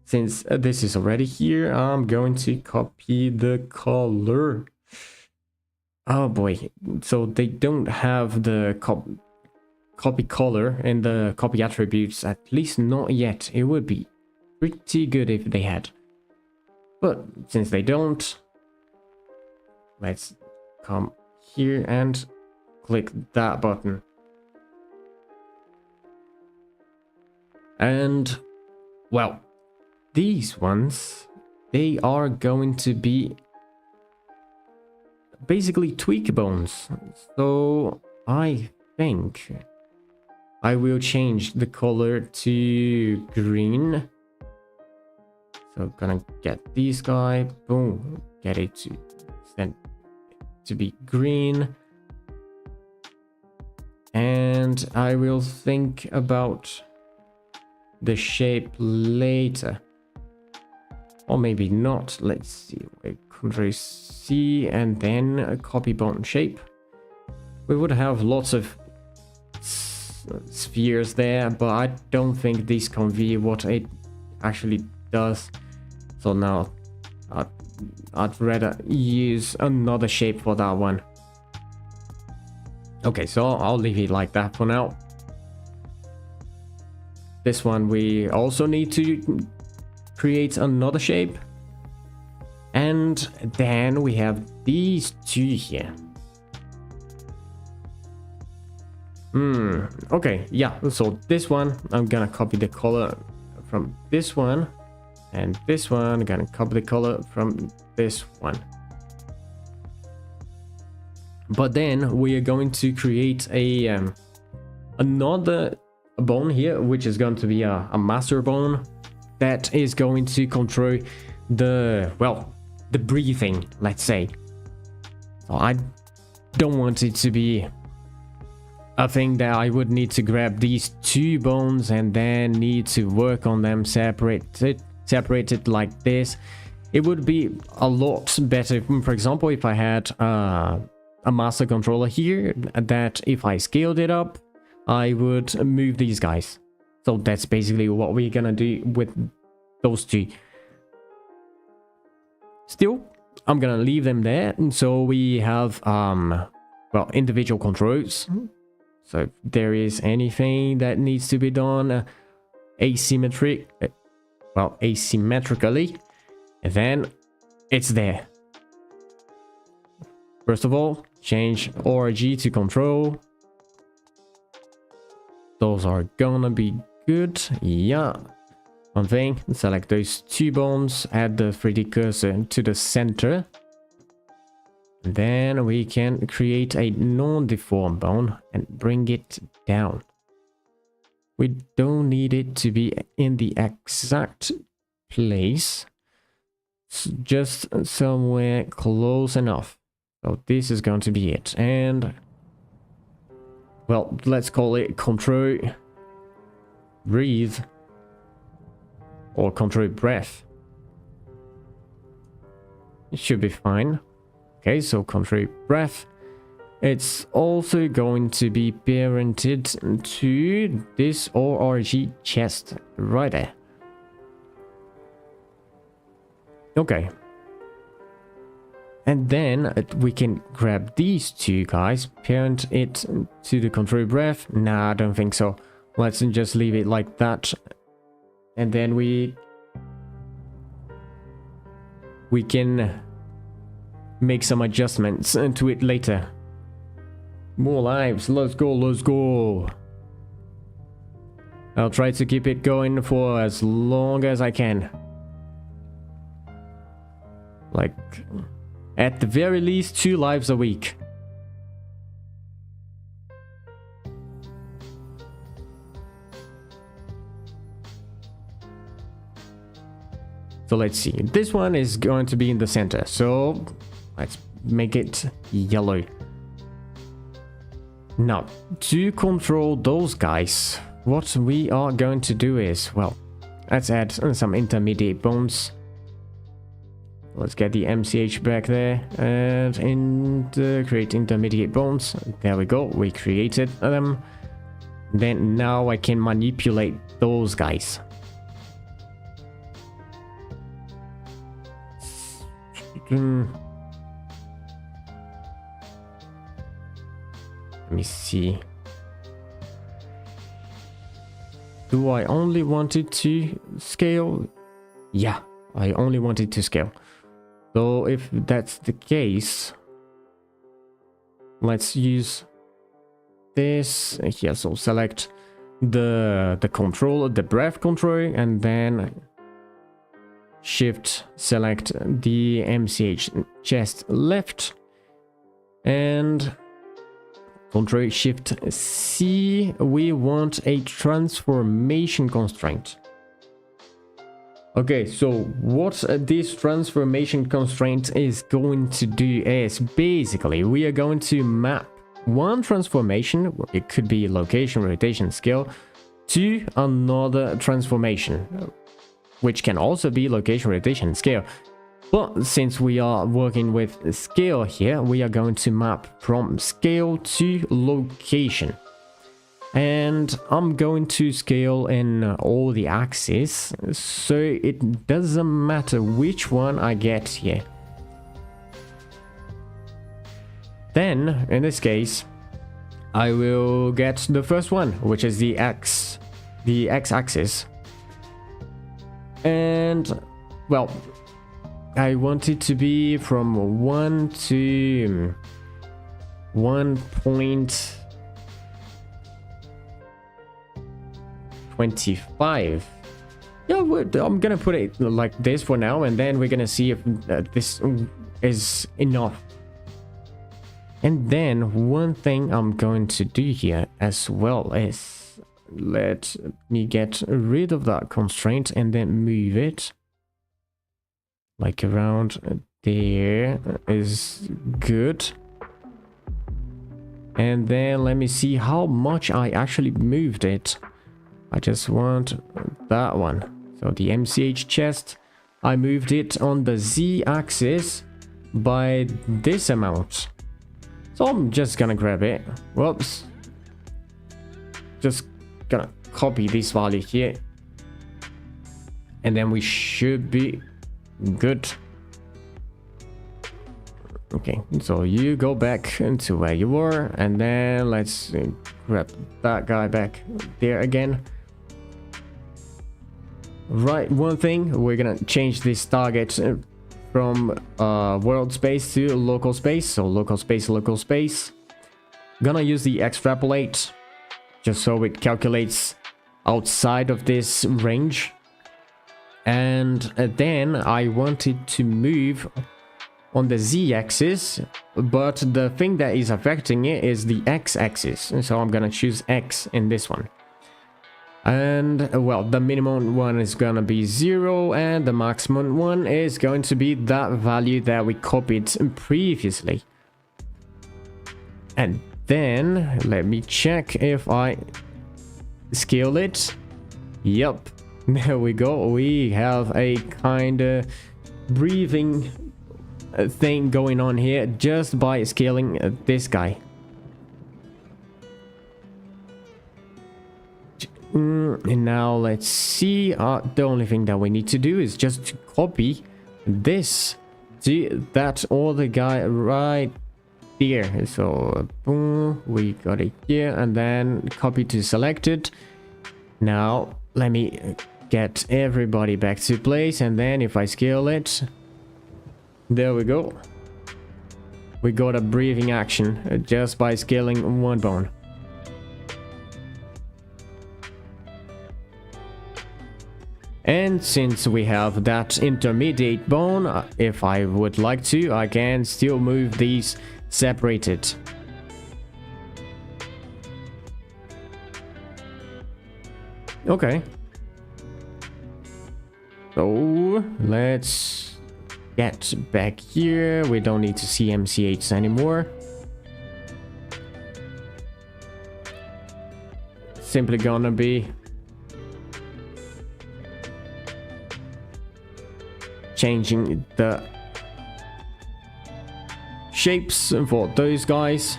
Since this is already here, I'm going to copy the color. Oh boy, so they don't have the copy color and the copy attributes, at least not yet. It would be pretty good if they had. But since they don't, let's come here and click that button. And, well, these ones, they are going to be basically tweak bones. So I think I will change the color to green. So gonna get this guy, boom, get it to be green. And I will think about the shape later. Or maybe not. Let's see. Control C and then a copy bone shape. We would have lots of spheres there, but I don't think this convey what it actually does. So now I'd rather use another shape for that one. Okay, so I'll leave it like that for now. This one we also need to create another shape. And then we have these two here. Okay, yeah, so this one, I'm gonna copy the color from this one. And this one, I'm gonna copy the color from this one. But then we are going to create a another bone here, which is going to be a master bone that is going to control the, well, the breathing, let's say. So I don't want it to be a thing that I would need to grab these two bones and then need to work on them separated like this. It would be a lot better, for example, if I had a master controller here, that if I scaled it up, I would move these guys. So that's basically what we're gonna do with those two. Still, I'm gonna leave them there. And so we have, well, individual controls. So if there is anything that needs to be done asymmetrically, and then it's there. First of all, change ORG to control. Those are gonna be good. Yeah. One thing, select those two bones, add the 3D cursor to the center. Then we can create a non-deformed bone and bring it down. We don't need it to be in the exact place, just somewhere close enough. So this is going to be it. And well, let's call it control breathe or control breath. It should be fine. Okay, so control breath. It's also going to be parented to this ORG chest right there. Okay. And then we can grab these two guys, parent it to the control breath. Nah, I don't think so. Let's just leave it like that. And then we can make some adjustments to it later. More lives, let's go, let's go. I'll try to keep it going for as long as I can. Like, at the very least 2 lives a week. So let's see, this one is going to be in the center, so let's make it yellow. Now, to control those guys, what we are going to do is, well, let's add some intermediate bones. Let's get the MCH back there and create intermediate bones. There we go, we created them. Then now I can manipulate those guys. Let me see. Do I only want it to scale? Yeah, I only want it to scale. So if that's the case, let's use this here. So select the controller, the breath control, and then shift select the MCH chest left, and control shift C. We want a transformation constraint. Okay, so what this transformation constraint is going to do is basically we are going to map one transformation, it could be location, rotation, scale, to another transformation, which can also be location, rotation, scale. But since we are working with scale here, we are going to map from scale to location. And I'm going to scale in all the axes, so it doesn't matter which one I get here. Then, in this case, I will get the first one, which is the x-axis. And, well, I want it to be from 1 to 1.25. Yeah, I'm gonna put it like this for now, and then we're gonna see if this is enough. And then one thing I'm going to do here as well is let me get rid of that constraint and then move it like around there is good. And then let me see how much I actually moved it. I just want that one. So the MCH chest, I moved it on the Z axis by this amount. So I'm just gonna grab it. Whoops. Just gonna copy this value here. And then we should be good. Okay, so you go back into where you were, and then let's grab that guy back there again. Right, one thing, we're gonna change this target from world space to local space. So local space. Gonna use the extrapolate just so it calculates outside of this range. And then I wanted to move on the z-axis, but the thing that is affecting it is the x-axis. So I'm gonna choose X in this one. And well, the minimum one is gonna be 0, and the maximum one is going to be that value that we copied previously. And then let me check if I scale it. Yep, there we go. We have a kind of breathing thing going on here just by scaling this guy. And now let's see. The only thing that we need to do is just to copy this to that other guy right there. So boom, we got it here, and then copy to selected. Now let me get everybody back to place, and then if I scale it, there we go. We got a breathing action just by scaling one bone. And since we have that intermediate bone, if I would like to, I can still move these separated. Okay. So let's get back here. We don't need to see MCHs anymore. Simply gonna be changing the shapes for those guys.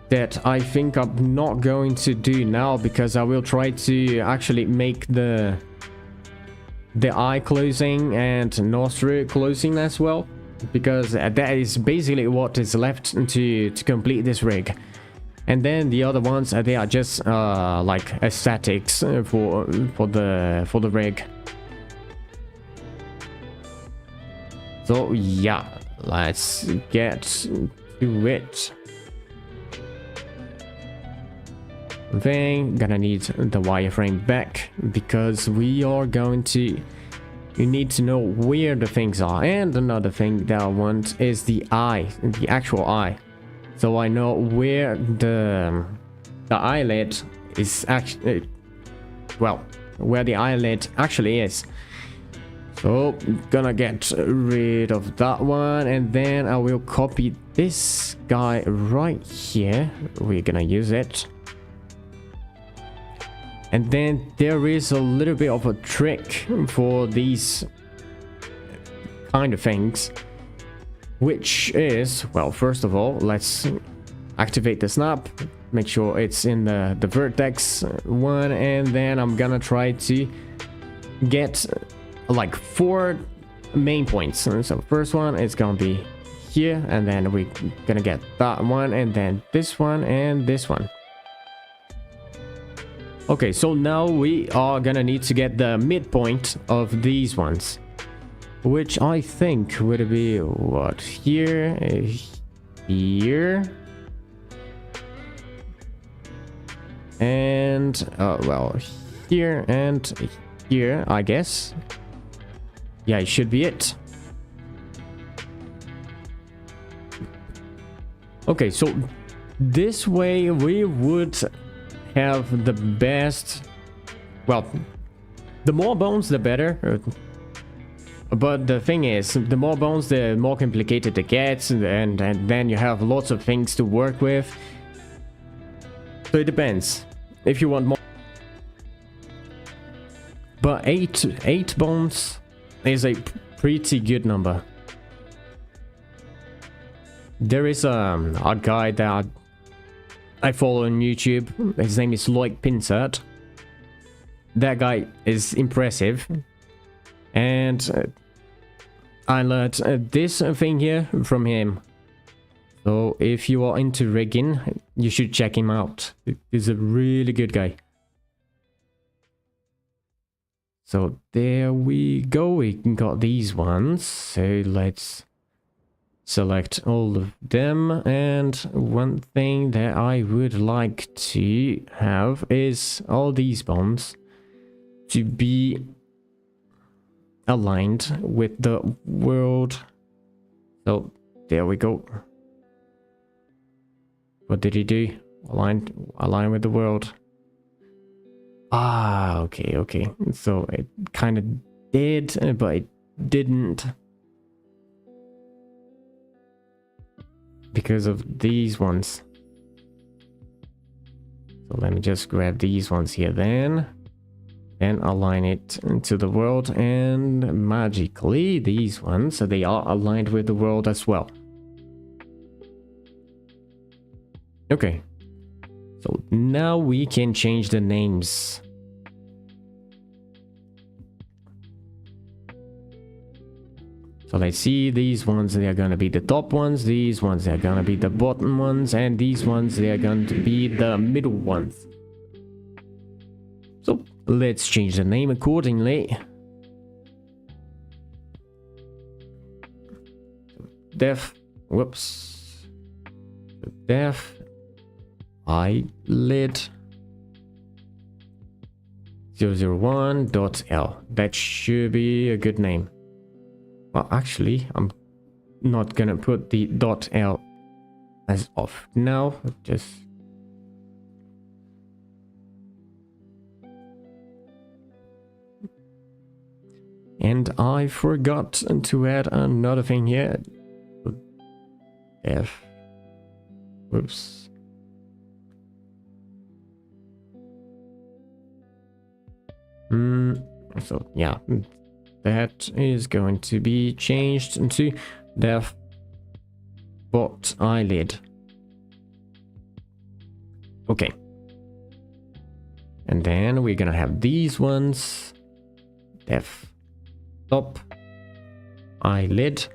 That I think I'm not going to do now, because I will try to actually make the eye closing and nostril closing as well, because that is basically what is left to complete this rig. And then the other ones, they are just like aesthetics for the rig. So yeah, let's get to it. Then gonna need the wireframe back, because we are going to, you need to know where the things are. And another thing that I want is the eye, the actual eye, so I know where the eyelid is actually, well, where the eyelid actually is. So gonna get rid of that one, and then I will copy this guy right here. We're gonna use it. And then there is a little bit of a trick for these kind of things, which is, well, first of all, let's activate the snap, make sure it's in the vertex one, and then I'm gonna try to get like 4 main points. So first one is gonna be here, and then we're gonna get that one, and then this one, and this one. Okay, so now we are gonna need to get the midpoint of these ones, which I think would be what, here, here, and well, here and here, I guess. Yeah, it should be it. Okay, so this way we would have the best, well, the more bones the better, but the thing is, the more bones the more complicated it gets, and then you have lots of things to work with. So it depends if you want more, but eight bones is a pretty good number. There is a guy that I follow on YouTube. His name is Loic Pinsert. That guy is impressive, and I learned this thing here from him. So if you are into rigging, you should check him out. He's a really good guy. So there we go. We got these ones. So let's select all of them, and one thing that I would like to have is all these bones to be aligned with the world. So there we go. What did he do? Align with the world. Ah, okay. So it kind of did, but it didn't. Because of these ones. So let me just grab these ones here then. And align it into the world. And magically, these ones, they are aligned with the world as well. Okay. So now we can change the names. So let's see, these ones, they are going to be the top ones, these ones, they are going to be the bottom ones, and these ones, they are going to be the middle ones. So let's change the name accordingly. Def, whoops, def, eyelid 001.l. That should be a good name. Well, actually, I'm not gonna put the .l as of now. Just and I forgot to add another thing here. F. Whoops. So yeah. That is going to be changed into def bot eyelid. Okay. And then we're gonna have these ones. Def top eyelid.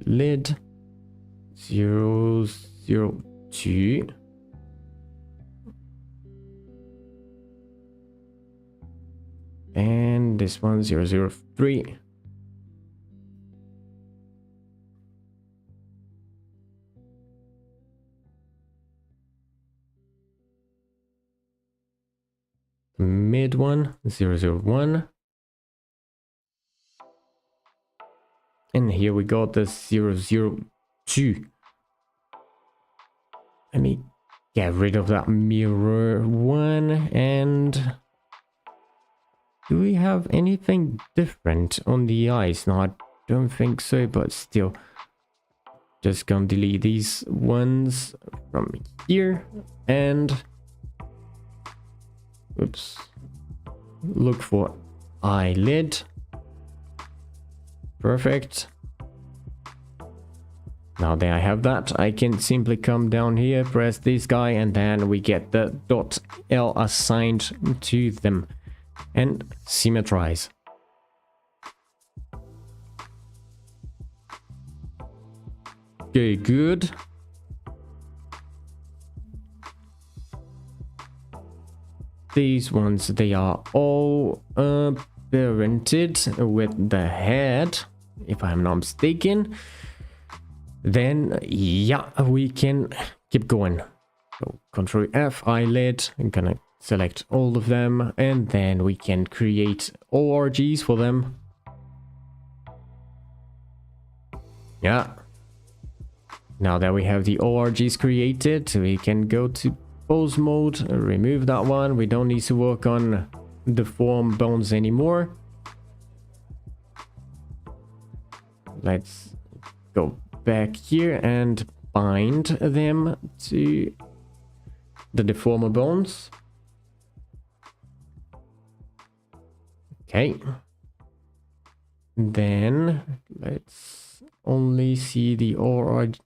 Eyelid 002. And this one 003. Mid one 001. And here we got the 002. Let me get rid of that mirror one. And do we have anything different on the eyes? No, I don't think so, but still. Just gonna delete these ones from here. And oops. Look for eyelid. Perfect. Now that I have that, I can simply come down here, press this guy, and then we get the .l assigned to them and symmetrize. Okay, good. These ones, they are all parented with the head, if I'm not mistaken. Then yeah, we can keep going. So Control F, eyelid. I'm gonna select all of them, and then we can create ORGs for them. Yeah. Now that we have the ORGs created, we can go to pose mode, remove that one. We don't need to work on the form bones anymore. Let's go back here and bind them to the deformer bones. Okay. Then let's only see the ORG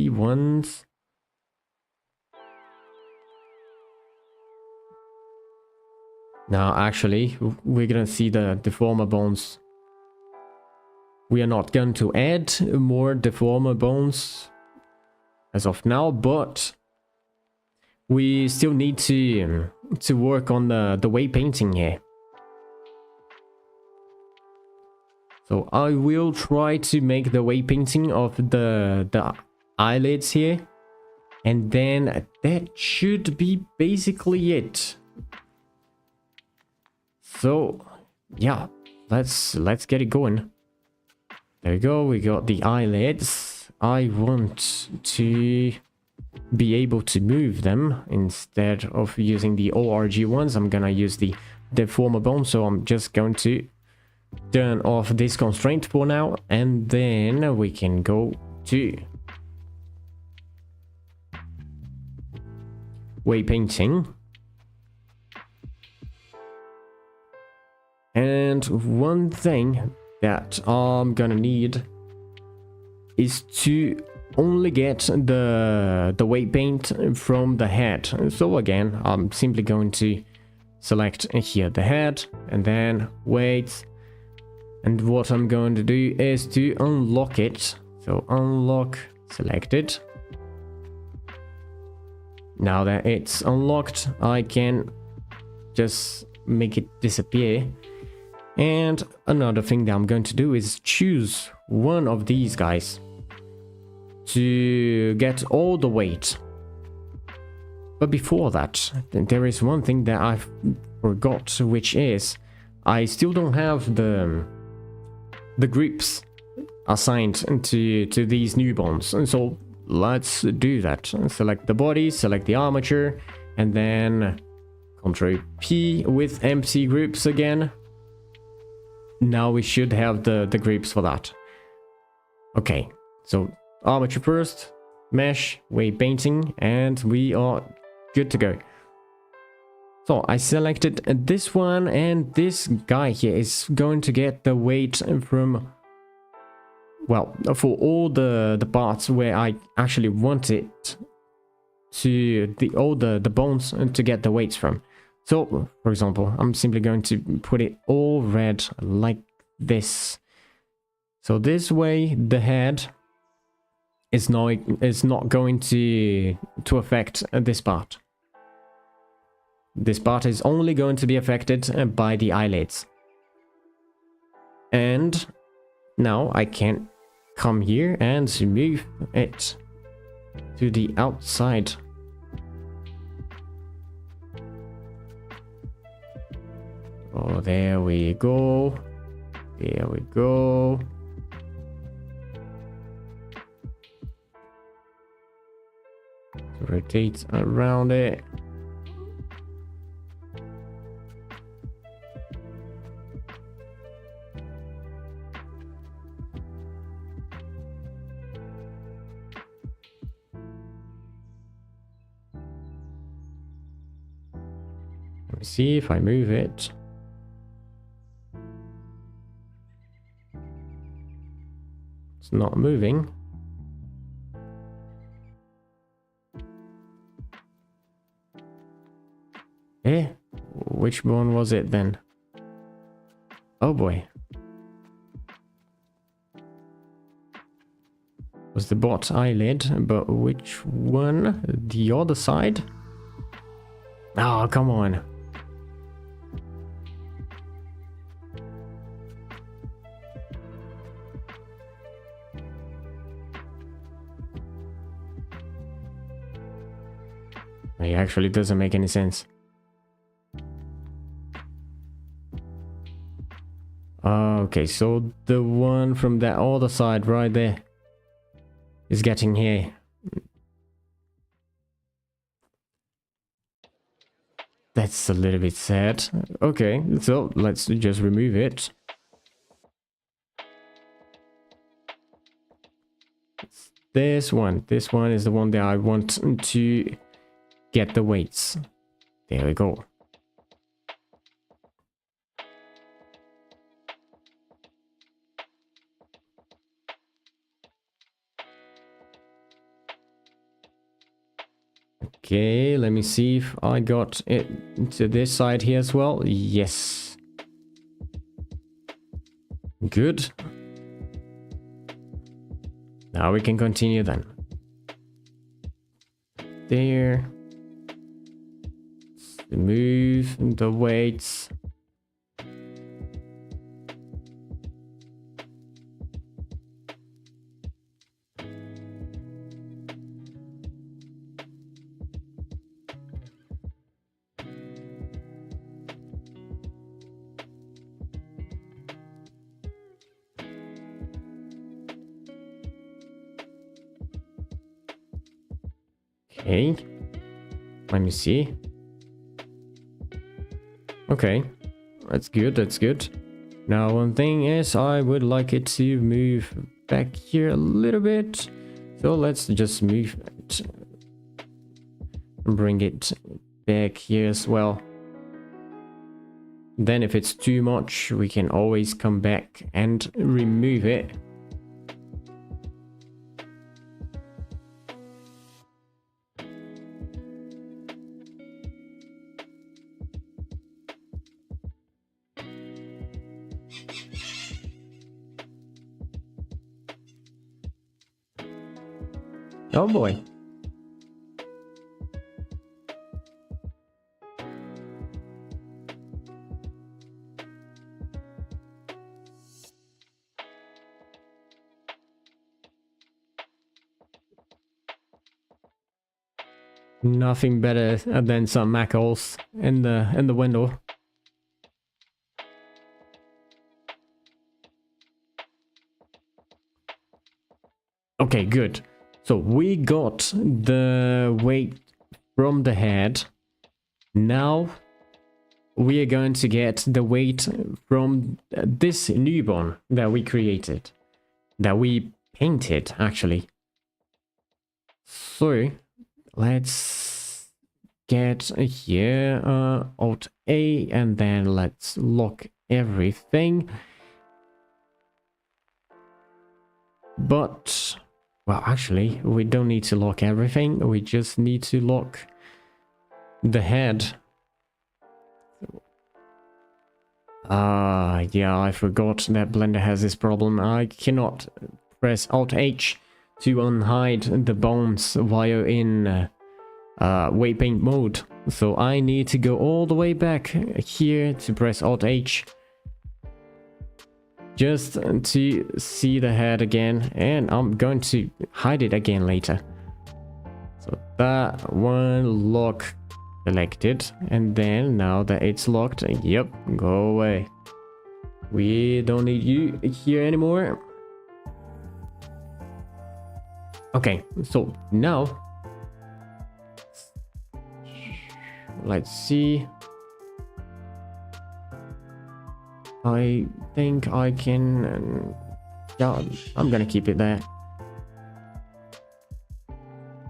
ones. Now, actually, we're gonna see the deformer bones. We are not going to add more deformer bones as of now, but we still need to work on the way painting here. So I will try to make the weight painting of the eyelids here. And then that should be basically it. So yeah, let's get it going. There we go, we got the eyelids. I want to be able to move them instead of using the ORG ones. I'm gonna use the deformable, so I'm just going to turn off this constraint for now, and then we can go to weight painting. And one thing that I'm gonna need is to only get the weight paint from the head. So again, I'm simply going to select here the head and then weight. And what I'm going to do is to unlock it. So unlock, select it. Now that it's unlocked, I can just make it disappear. And another thing that I'm going to do is choose one of these guys to get all the weight. But before that, there is one thing that I forgot, which is I still don't have the grips assigned to these newborns. And so let's do that. Select the body, select the armature, and then Ctrl P with empty grips again. Now we should have the grips for that. Okay, so armature first, mesh, weight painting, and we are good to go. So I selected this one, and this guy here is going to get the weight from, well, for all the parts where I actually want it to all the bones to get the weights from. So, for example, I'm simply going to put it all red like this. So this way, the head is not going to affect this part. This part is only going to be affected by the eyelids. And now I can come here and move it to the outside. Oh, there we go. There we go. Rotate around it. Let me see if I move it. It's not moving. Eh? Which one was it then? Oh boy. Was the bot eyelid, but which one? The other side? Oh, come on. It actually doesn't make any sense. Okay, so the one from that other side right there is getting here. That's a little bit sad. Okay, so let's just remove it. This one is the one that I want to get the weights. There we go. Okay, let me see if I got it to this side here as well. Yes. Good. Now we can continue then. There. Move the weights. Okay. Let me see. Okay. That's good, that's good. Now, one thing is I would like it to move back here a little bit. So let's just move it. Bring it back here as well. Then if it's too much, we can always come back and remove it. Oh boy. Nothing better than some mackerels in the window. Okay, good. So we got the weight from the head. Now we are going to get the weight from this newborn that we created. That we painted, actually. So let's get here, Alt A, and then let's lock everything. But, well, actually, we don't need to lock everything. We just need to lock the head. Yeah, I forgot that Blender has this problem. I cannot press Alt H to unhide the bones while in weight paint mode. So I need to go all the way back here to press Alt H just to see the head again, and I'm going to hide it again later. So that one lock selected, and then now that it's locked, yep, go away. We don't need you here anymore. Okay, so now let's see. I think I can... yeah, I'm gonna keep it there.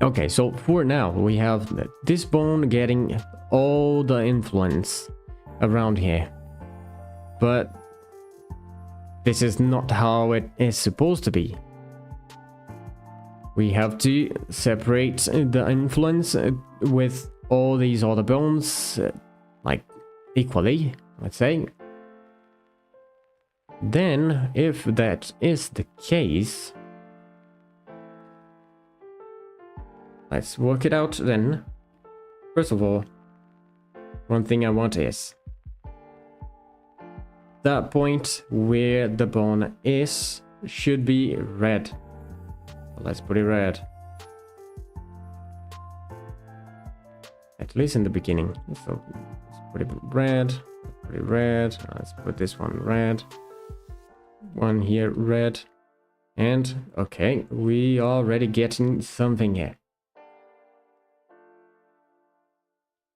Okay, so for now, we have this bone getting all the influence around here. But this is not how it is supposed to be. We have to separate the influence with all these other bones, like, equally, let's say. Then, if that is the case, let's work it out then. First of all, one thing I want is that point where the bone is should be red. Let's put it red. At least in the beginning. So let's put it red. Put it red. Let's put this one red. One here red. And okay, we are already getting something here.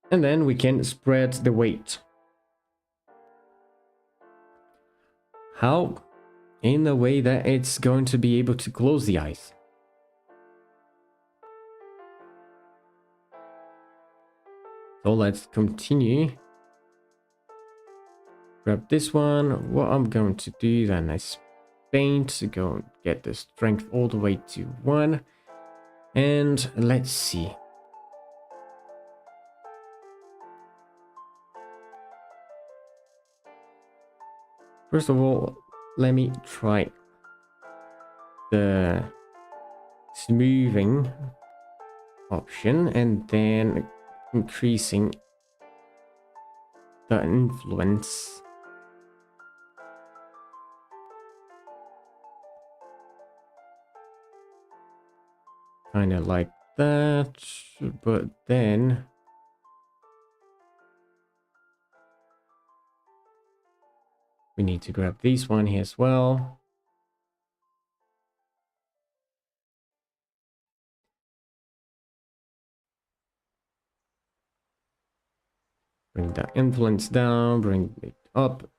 And then we can spread the weight. How? In a way that it's going to be able to close the eyes. So let's continue. Grab this one. What I'm going to do then is paint to go and get the strength all the way to 1. And let's see. First of all, let me try the smoothing option and then increasing the influence. Kind of like that, but then we need to grab this one here as well. the influence down, bring it up.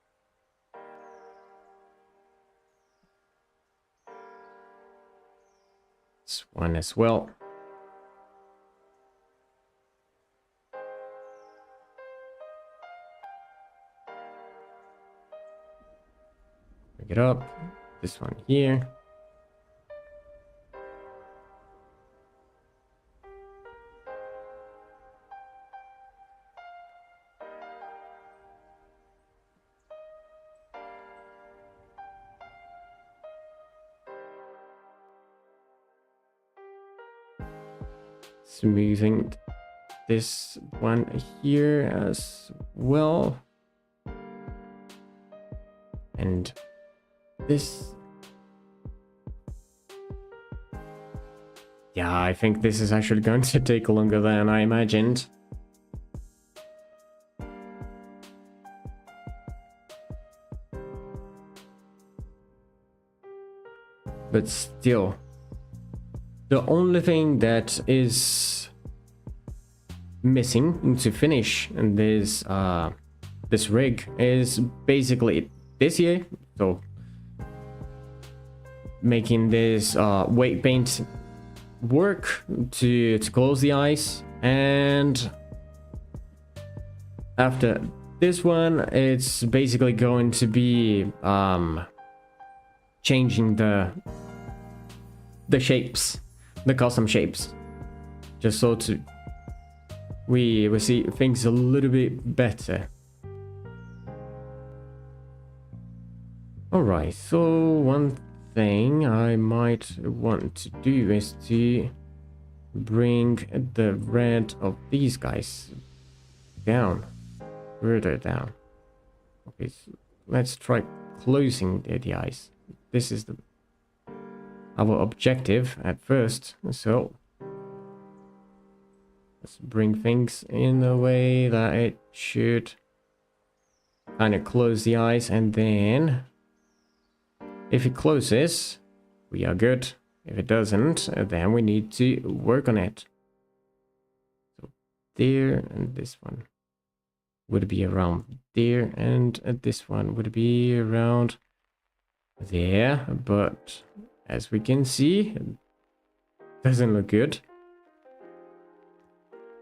This one as well. Bring it up. This one here. Smoothing this one here as well. And this. Yeah, I think this is actually going to take longer than I imagined. But still, the only thing that is missing to finish this this rig is basically this here. So making this weight paint work to close the eyes, and after this one it's basically going to be changing the shapes, the custom shapes, just so to we see things a little bit better. All right, so one thing I might want to do is to bring the red of these guys down, further down. Okay, so let's try closing the eyes. This is our objective at first, so let's bring things in a way that it should kind of close the eyes, and then if it closes, we are good. If it doesn't, then we need to work on it. So there, and this one would be around there, and this one would be around there, but as we can see, it doesn't look good.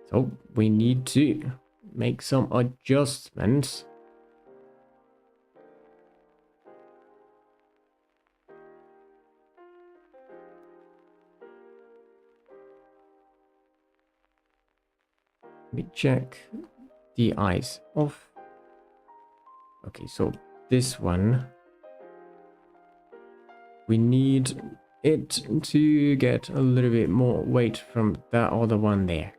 So we need to make some adjustments. Let me check the eyes off. Okay, so this one, we need it to get a little bit more weight from that other one there,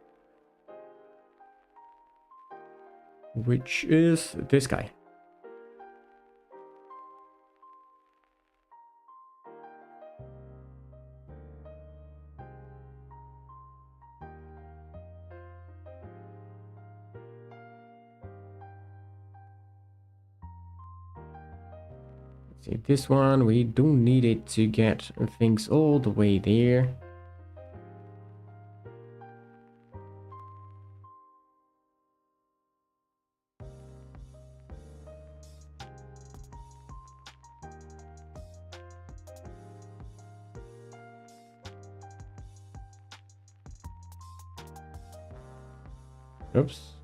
which is this guy. See, this one, we don't need it to get things all the way there. Oops.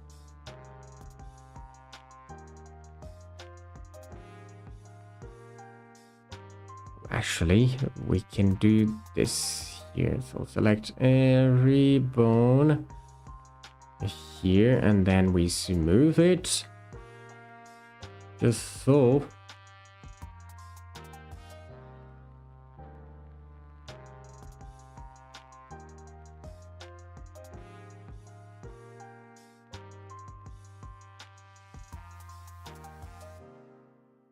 Actually, we can do this here. So select every bone here, and then we smooth it. Just so.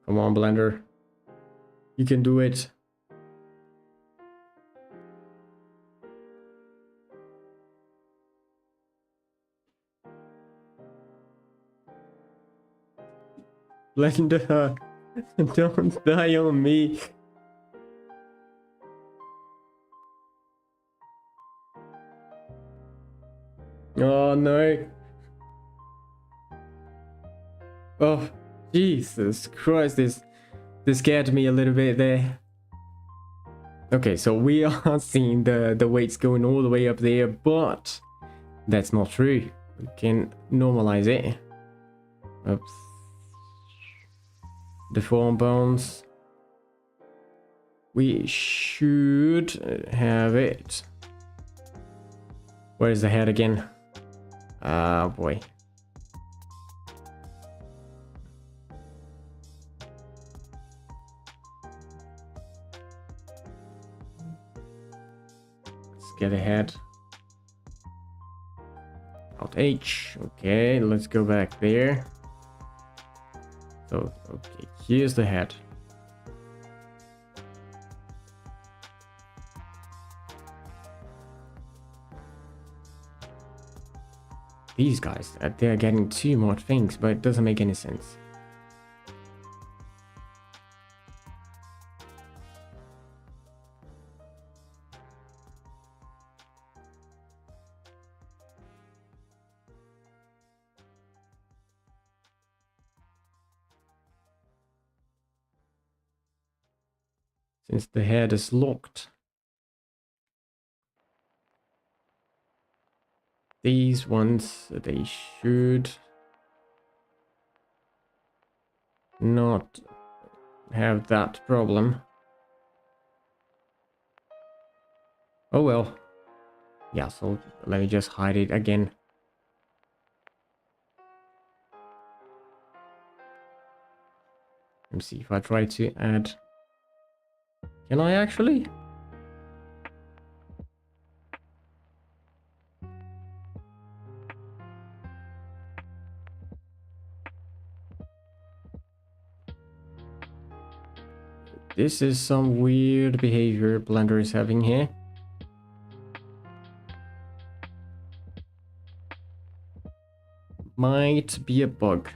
Come on, Blender. You can do it. Blender, don't die on me. Oh no. Oh, Jesus Christ, this scared me a little bit there. Okay, so we are seeing the weights going all the way up there, but that's not true. We can normalize it. Oops. Deform bones. We should have it. Where's the head again? Ah, boy. Let's get ahead. Alt H. Okay, let's go back there. So, okay, here's the head. These guys, they're getting too much things, but it doesn't make any sense. Since the head is locked. These ones, they should not have that problem. Oh well. Yeah, so let me just hide it again. Let me see if I try to add. Can I actually? This is some weird behavior Blender is having here. Might be a bug.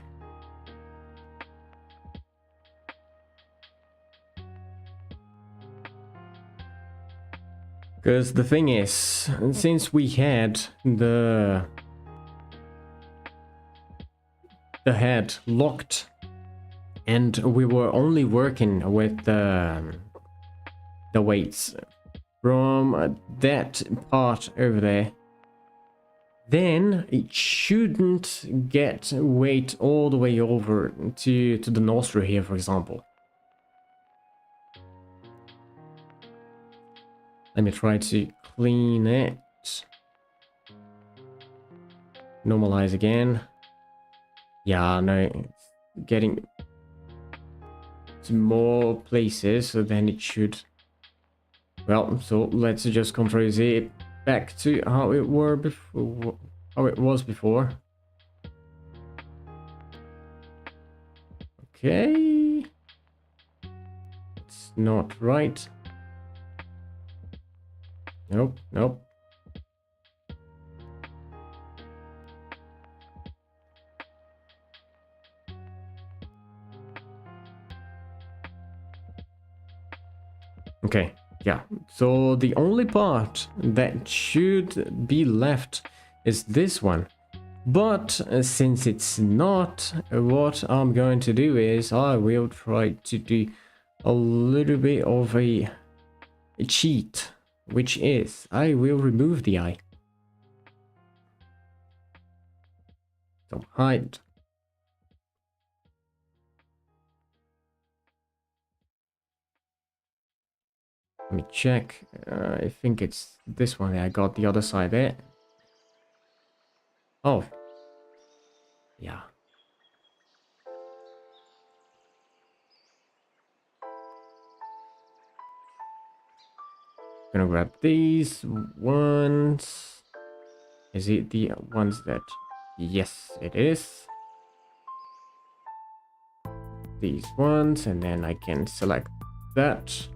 Because the thing is, since we had the head locked and we were only working with the weights from that part over there, then it shouldn't get weight all the way over to the nostril here, for example. Let me try to clean it. Normalize again. Yeah, no, it's getting to more places, so then it should. Well, so let's just control Z back to how it was before. Okay. It's not right. Nope, nope. Okay, yeah. So the only part that should be left is this one. But since it's not, what I'm going to do is I will try to do a little bit of a cheat, which is I will remove the eye. So hide. Let me check. I think it's this one. I got the other side there. Oh. Yeah. Gonna grab these ones. Is it the ones that... Yes, it is. These ones, and then I can select that.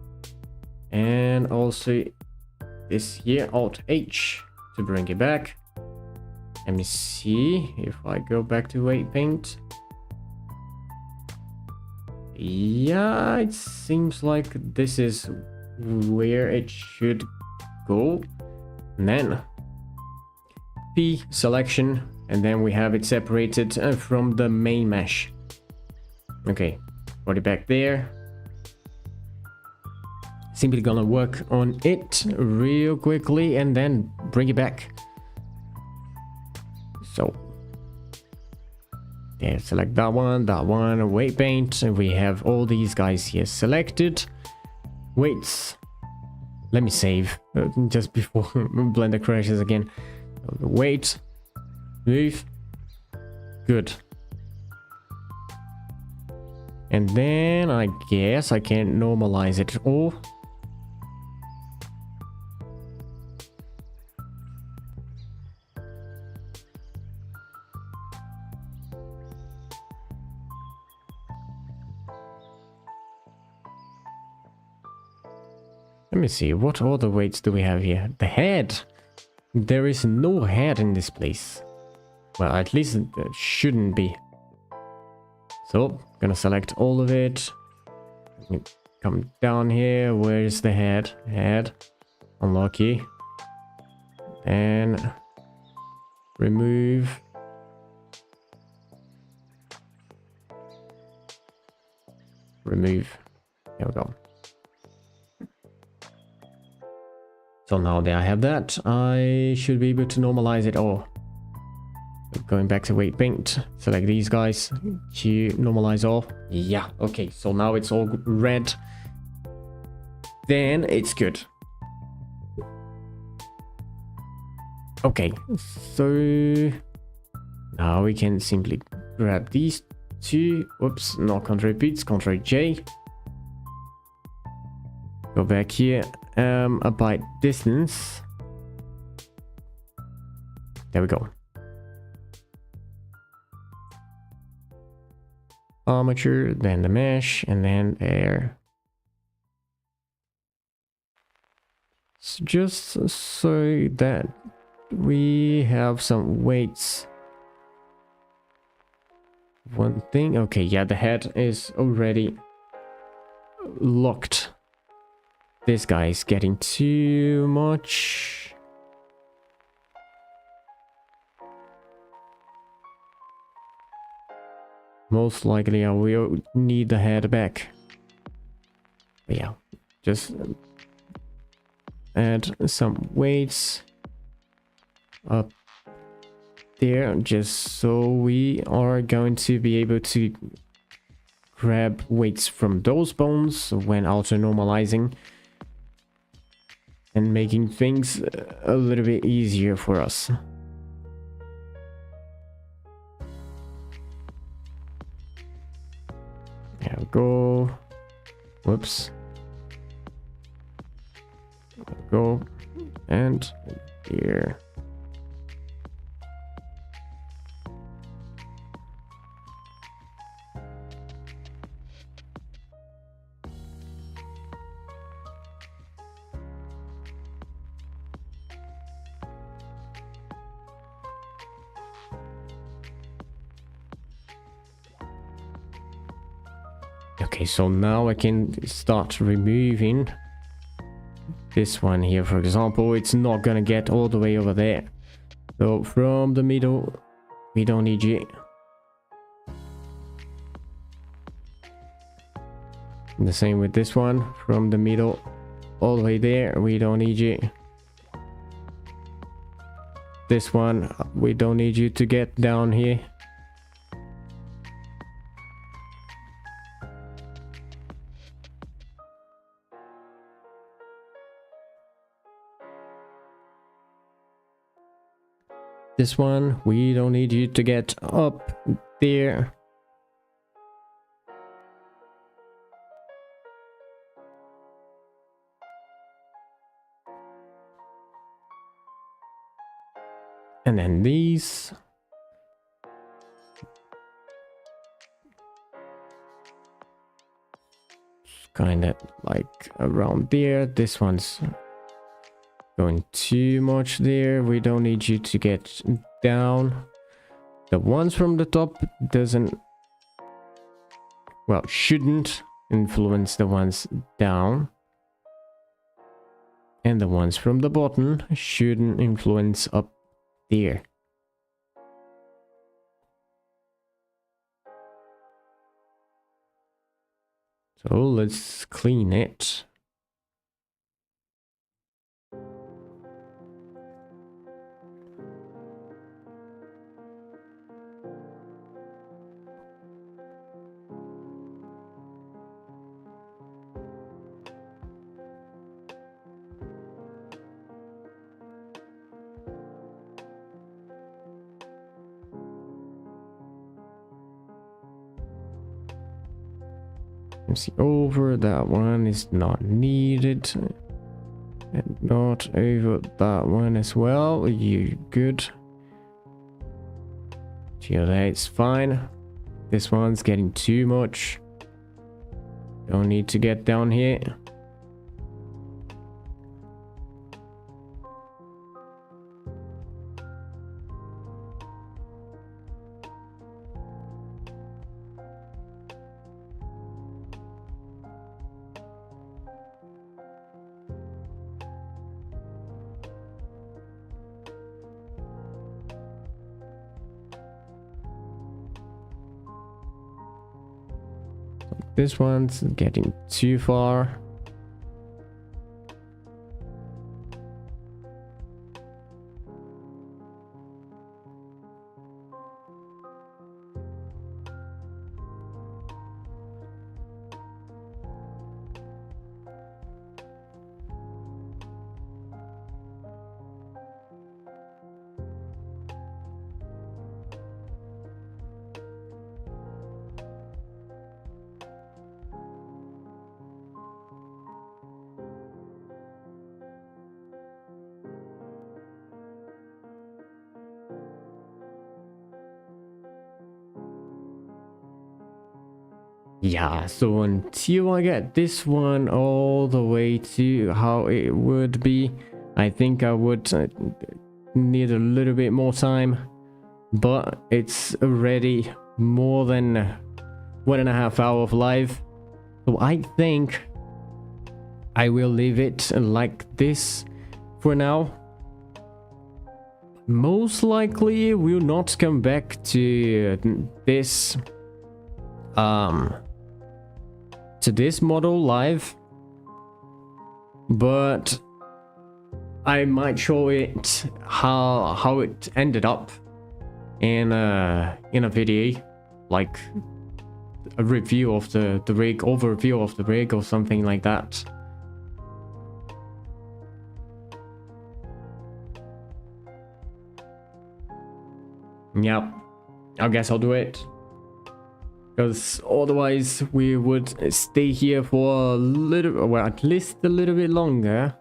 And also this here, Alt H to bring it back. Let me see if I go back to weight paint. Yeah, it seems like this is where it should go. And then P selection, and then we have it separated from the main mesh. Okay, put it back there. Simply gonna work on it real quickly and then bring it back. So yeah, select that one, weight paint, and we have all these guys here selected. Weights. Let me save just before Blender crashes again. Weight, move, good. And then I guess I can normalize it all. Let me see, what other weights do we have here? The head. There is no head in this place. Well, at least there shouldn't be. So, gonna select all of it. Come down here. Where's the head? Head. Unlucky. And remove. Remove. There we go. So now that I have that, I should be able to normalize it all. Going back to weight paint, select these guys, to normalize all. Yeah, okay, so now it's all red. Then it's good. Okay, so now we can simply grab these two. Whoops, no, Ctrl repeats, Ctrl J. Go back here. Abide distance. There we go. Armature, then the mesh, and then air. So just so that we have some weights. One thing, okay, yeah, the head is already locked. This guy is getting too much. Most likely I will need the head back. But yeah, just add some weights up there, just so we are going to be able to grab weights from those bones when auto normalizing. And making things a little bit easier for us. There we go. Whoops. There we go. And here. Okay, so now I can start removing this one here, for example. It's not gonna get all the way over there. So from the middle, we don't need you. And the same with this one. From the middle all the way there, we don't need you. This one, we don't need you to get down here. This one, we don't need you to get up there. And then these. Kind of like around there. This one's going too much there. We don't need you to get down. The ones from the top doesn't, well, shouldn't influence the ones down. And the ones from the bottom shouldn't influence up there. So let's clean it. See, over that one is not needed, and not over that one as well. You good? Yeah, that's fine. This one's getting too much. Don't need to get down here. This one's getting too far. Yeah, so until I get this one all the way to how it would be, I think I would need a little bit more time, but it's already more than 1.5 hours of live, so I think I will leave it like this for now. Most likely we'll not come back to this model live, but I might show it how it ended up in a video, like a review of the rig, overview of the rig or something like that. Yep, I guess I'll do it. Because otherwise we would stay here for a little, well, at least a little bit longer.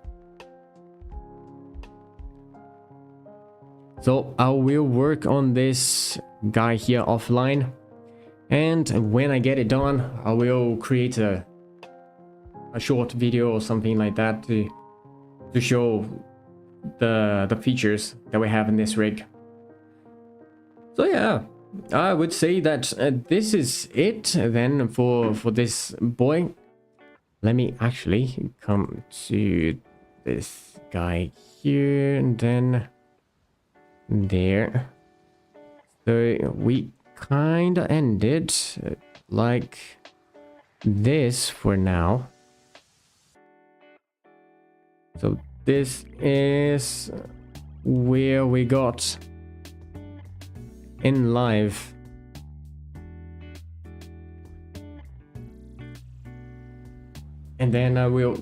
So I will work on this guy here offline, and when I get it done, I will create a short video or something like that to show the features that we have in this rig. So yeah, I would say that this is it then for this boy. Let me actually come to this guy here and then there. So we kind of ended like this for now. So this is where we got in live. And then I will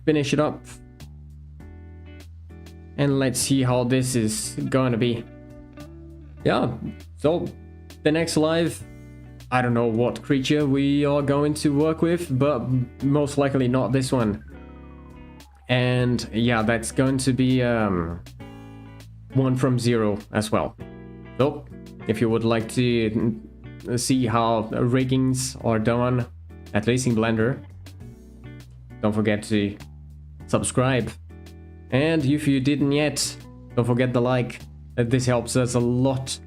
finish it up and let's see how this is gonna be. Yeah, so the next live, I don't know what creature we are going to work with, but most likely not this one. And yeah, that's going to be one from zero as well. So if you would like to see how riggings are done, at least in Blender, don't forget to subscribe. And if you didn't yet, don't forget the like. This helps us a lot.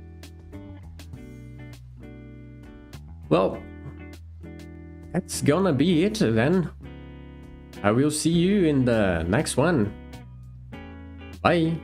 Well, that's gonna be it then. I will see you in the next one. Bye.